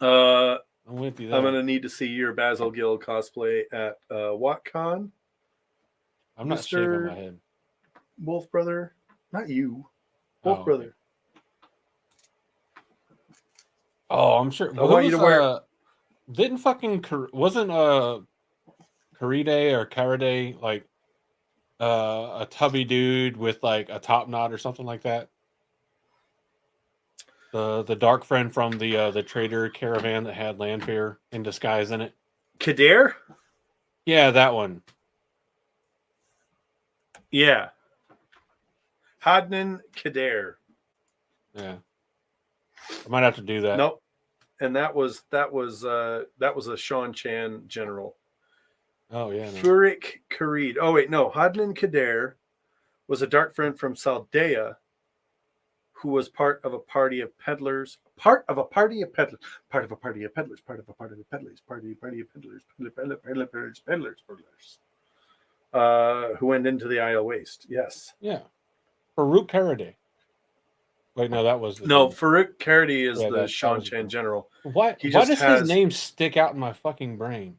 I'm I'm with you there. gonna need to see your Basil Gill cosplay at WatCon. I'm not shaving my head. Wolf Brother, not you, Wolf Oh, Brother. okay. Oh, I'm sure. I want you to wear. Didn't fucking wasn't Karide or Karade like a tubby dude with like a top knot or something like that? The dark friend from the trader caravan that had Landfear in disguise in it. Kader? Yeah, that one. Yeah. Hadnan Kader. Yeah. I might have to do that. Nope. And that was a Sean Chan general. Oh yeah. No. Furik Karid. Oh wait, no. Hadnan Kader was a dark friend from Saldea who was part of a party of peddlers. Part of a party of peddlers. Part of a party of peddlers. Part of a party of peddlers. Party of peddlers. Peddlers. Who went into the Isle Waste. Yes. Yeah. Farouk Karade. Wait, no, that was no. Farouk Karadi is Yeah, the that Sean was the Chan cool. general. Why does his name stick out in my fucking brain?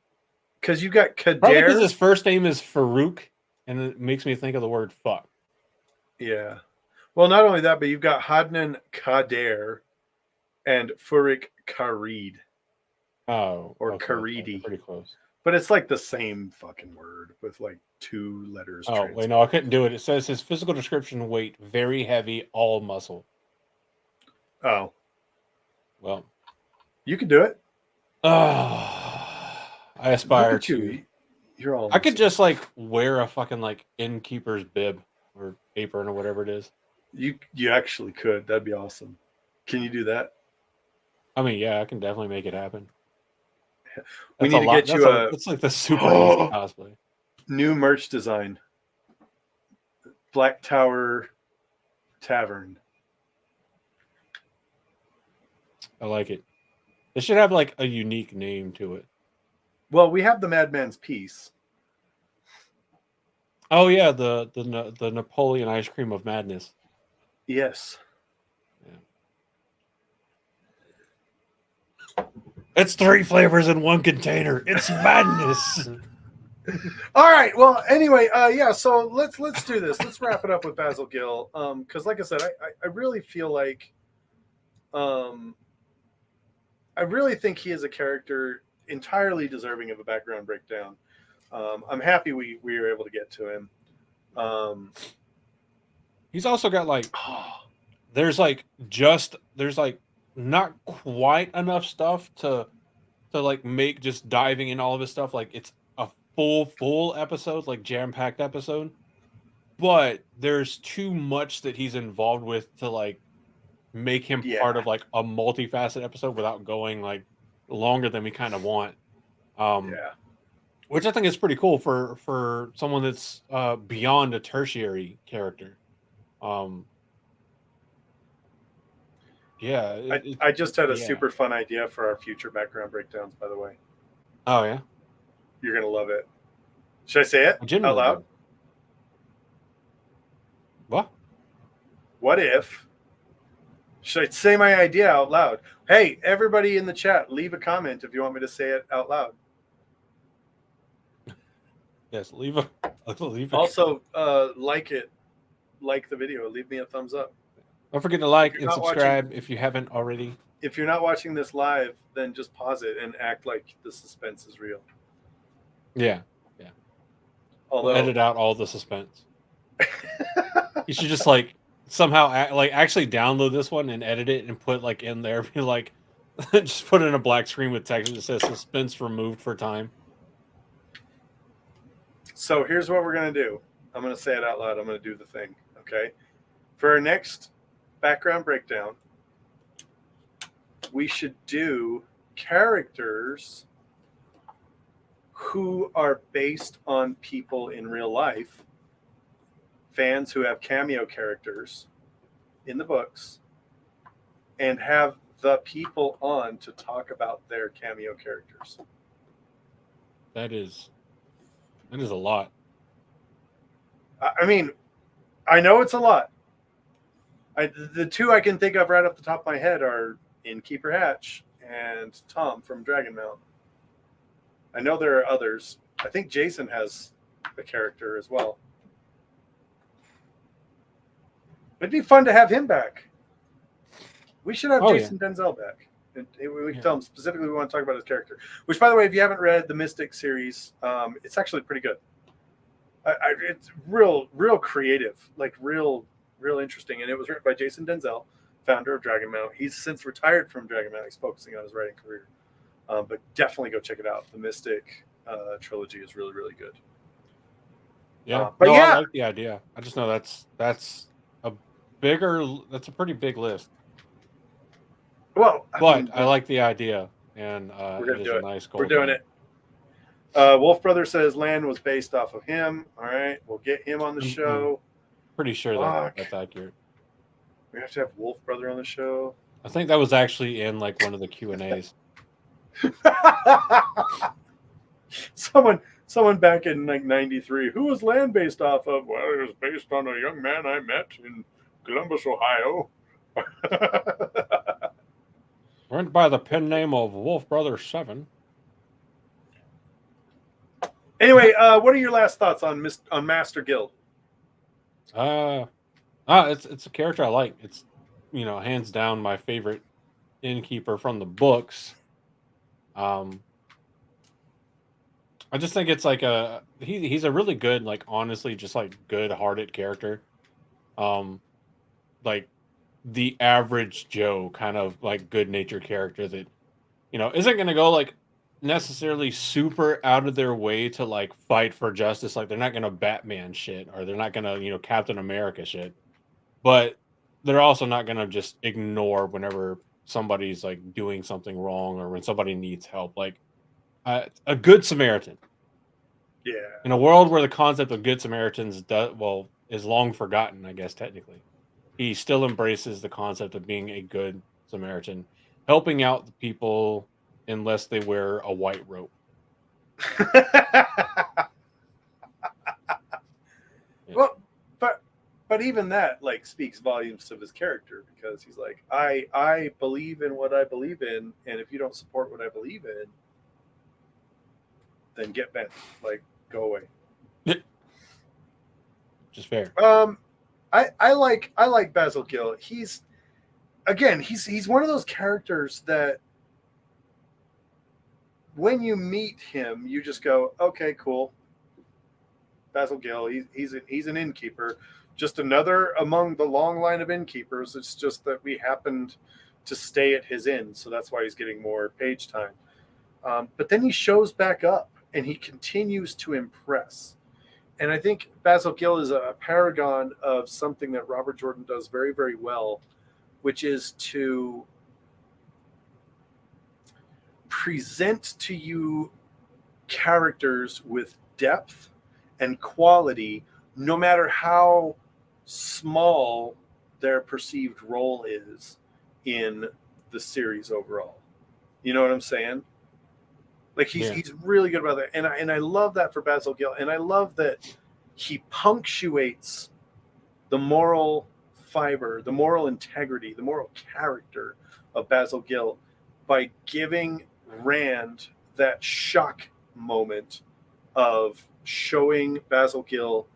Because you got Kader. Probably because his first name is Farouk, and it makes me think of the word fuck. Yeah. Well, not only that, but you've got Hadnan Kader and Furik Karid. Oh. Or okay, Karidi. Pretty close. But it's like the same fucking word with like 2 letters. Oh, wait, no, I couldn't do it. It says his physical description: weight, very heavy, all muscle. Oh. Well. You could do it. I aspire to. You're all. I could just like wear a fucking like innkeeper's bib or apron or whatever it is. You actually could. That'd be awesome. Can you do that? I mean, yeah, I can definitely make it happen. We need to get you it's like the super easy cosplay. New merch design. Black Tower Tavern. I like it. It should have like a unique name to it. Well, we have the Madman's Piece. Oh yeah, the Napoleon ice cream of madness. Yes. Yeah. It's 3 flavors in 1 container. It's madness. All right. Well, anyway, yeah. So let's do this. Let's wrap it up with Basil Gill. Because, like I said, I really feel like, I really think he is a character entirely deserving of a background breakdown. I'm happy we were able to get to him. He's also got like, there's not quite enough stuff to like make just diving in all of his stuff. Like it's a full episode, like jam-packed episode, but there's too much that he's involved with to like make him part of like a multifaceted episode without going like longer than we kind of want. Which I think is pretty cool for someone that's beyond a tertiary character. Yeah, I just had a super fun idea for our future background breakdowns, by the way. Oh yeah, you're gonna love it. Should I say it out loud? What if? Should I say my idea out loud? Hey, everybody in the chat, leave a comment if you want me to say it out loud. Yes, leave a also like the video. Leave me a thumbs up. Don't forget to like and subscribe if you haven't already. If you're not watching this live, then just pause it and act like the suspense is real. Yeah. Although, we'll edit out all the suspense. You should just like somehow actually download this one and edit it and put like in there, be like, just put it in a black screen with text that says suspense removed for time. So here's what we're gonna do. I'm gonna say it out loud. I'm gonna do the thing. Okay. For our next background breakdown, we should do characters who are based on people in real life, fans who have cameo characters in the books, and have the people on to talk about their cameo characters. That is That is a lot. I mean, I know it's a lot. The two I can think of right off the top of my head are Innkeeper Hatch and Tom from Dragonmount. I know there are others. I think Jason has a character as well. It'd be fun to have him back. We should have Jason Denzel back. And we can tell him specifically we want to talk about his character. Which, by the way, if you haven't read the Mystic series, it's actually pretty good. It's real creative, like real interesting. And it was written by Jason Denzel, founder of Dragonmount. He's since retired from Dragonmount. He's focusing on his writing career. But definitely go check it out. The Mystic trilogy is really, really good. Yeah, but I like the idea. I just know that's a pretty big list. Well, I like the idea, and we're gonna do a it. nice goal. We're doing it. Wolf Brother says Land was based off of him. All right, we'll get him on the show. Pretty sure that's accurate. We have to have Wolf Brother on the show. I think that was actually in like one of the Q&As. Someone back in like '93. Who was Land based off of? Well, it was based on a young man I met in Columbus, Ohio. Went by the pen name of Wolf Brother 7. Anyway, what are your last thoughts on Master Gill? It's a character I like. It's hands down my favorite innkeeper from the books. I just think it's like he's a really good, like honestly, just like good-hearted character. Like the average Joe kind of like good-natured character that isn't gonna go like necessarily super out of their way to like fight for justice. Like they're not gonna Batman shit, or they're not gonna Captain America shit, but they're also not gonna just ignore whenever somebody's like doing something wrong or when somebody needs help. Like a good Samaritan. Yeah. In a world where the concept of good Samaritans is long forgotten, I guess technically, he still embraces the concept of being a good Samaritan, helping out the people unless they wear a white robe. Well, but even that like speaks volumes to his character, because he's like, I believe in what I believe in, and if you don't support what I believe in, then get bent. Like, go away. Just fair. I like Basil Gill. He's one of those characters that when you meet him, you just go, okay, cool. Basil Gill, he's an innkeeper, just another among the long line of innkeepers. It's just that we happened to stay at his inn, so that's why he's getting more page time. But then he shows back up, and he continues to impress. And I think Basil Gill is a paragon of something that Robert Jordan does very, very well, which is to present to you characters with depth and quality, no matter how small their perceived role is in the series overall. You know what I'm saying? Like he's really good about that, and I love that for Basil Gill, and I love that he punctuates the moral fiber, the moral integrity, the moral character of Basil Gill by giving Rand that shock moment of showing Basil Gill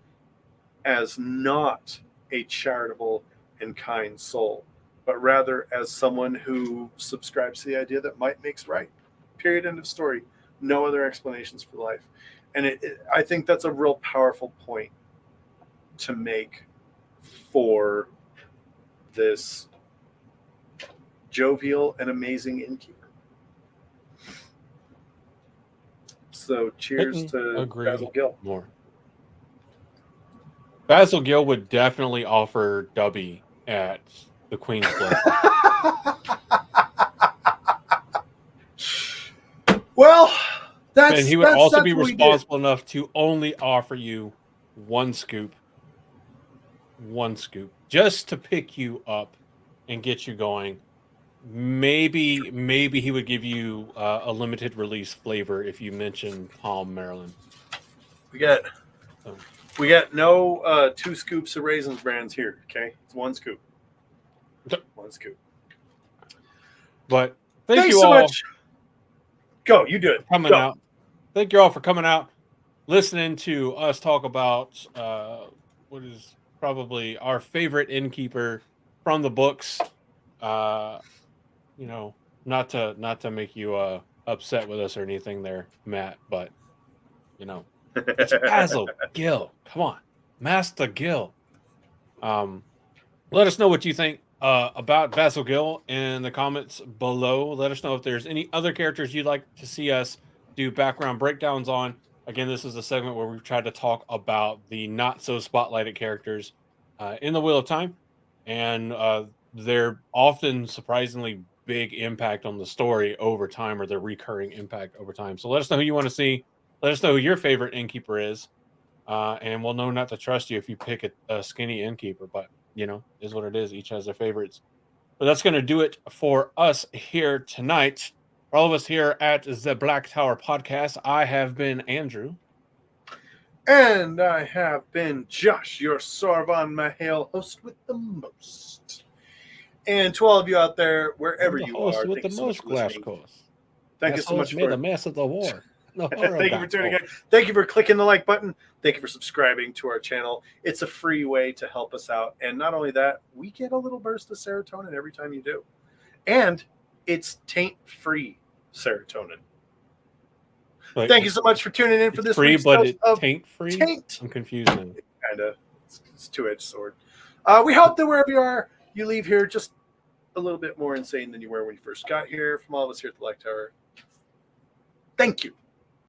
as not a charitable and kind soul, but rather as someone who subscribes to the idea that might makes right. Period. End of story. No other explanations for life. And I think that's a real powerful point to make for this jovial and amazing innkeeper. So cheers to Basil Gill. More. Basil Gill would definitely offer Dubby at the Queen's Club. Well, and he would also be responsible enough to only offer you one scoop, just to pick you up and get you going. Maybe he would give you a limited release flavor if you mention Palm, Maryland. We got no 2 scoops of Raisins Brands here. Okay, it's 1 scoop. 1 scoop. But thank Thanks you so all much. Go, you do it. for coming Go. out. Thank you all for coming out, listening to us talk about what is probably our favorite Innkeeper from the books. You know, not to make you upset with us or anything there, Matt, but you know, it's Basil Gill. Come on, Master Gill. Let us know what you think about Basil Gill in the comments below. Let us know if there's any other characters you'd like to see us do background breakdowns on. Again, this is a segment where we've tried to talk about the not so spotlighted characters in the Wheel of Time, and their often surprisingly big impact on the story over time, or their recurring impact over time. So let us know who you want to see. Let us know who your favorite Innkeeper is, and we'll know not to trust you if you pick a skinny Innkeeper. But you know, is what it is. Each has their favorites. But that's going to do it for us here tonight. For all of us here at the Black Tower Podcast, I have been Andrew. And I have been Josh, your Sorvan Mahale host with the most. And to all of you out there, wherever you are, with thank the you so much most for glass listening. course. Thank you so much made for a mess of the war. Thank you for tuning in. Thank you for clicking the like button. Thank you for subscribing to our channel. It's a free way to help us out. And not only that, we get a little burst of serotonin every time you do. And it's taint-free serotonin. Like, thank you so much for tuning in for this free, week's but dose it of taint free. Taint. I'm confused now. Kind of. It's a two-edged sword. We hope that wherever you are, you leave here just a little bit more insane than you were when you first got here. From all of us here at the Black Tower, thank you.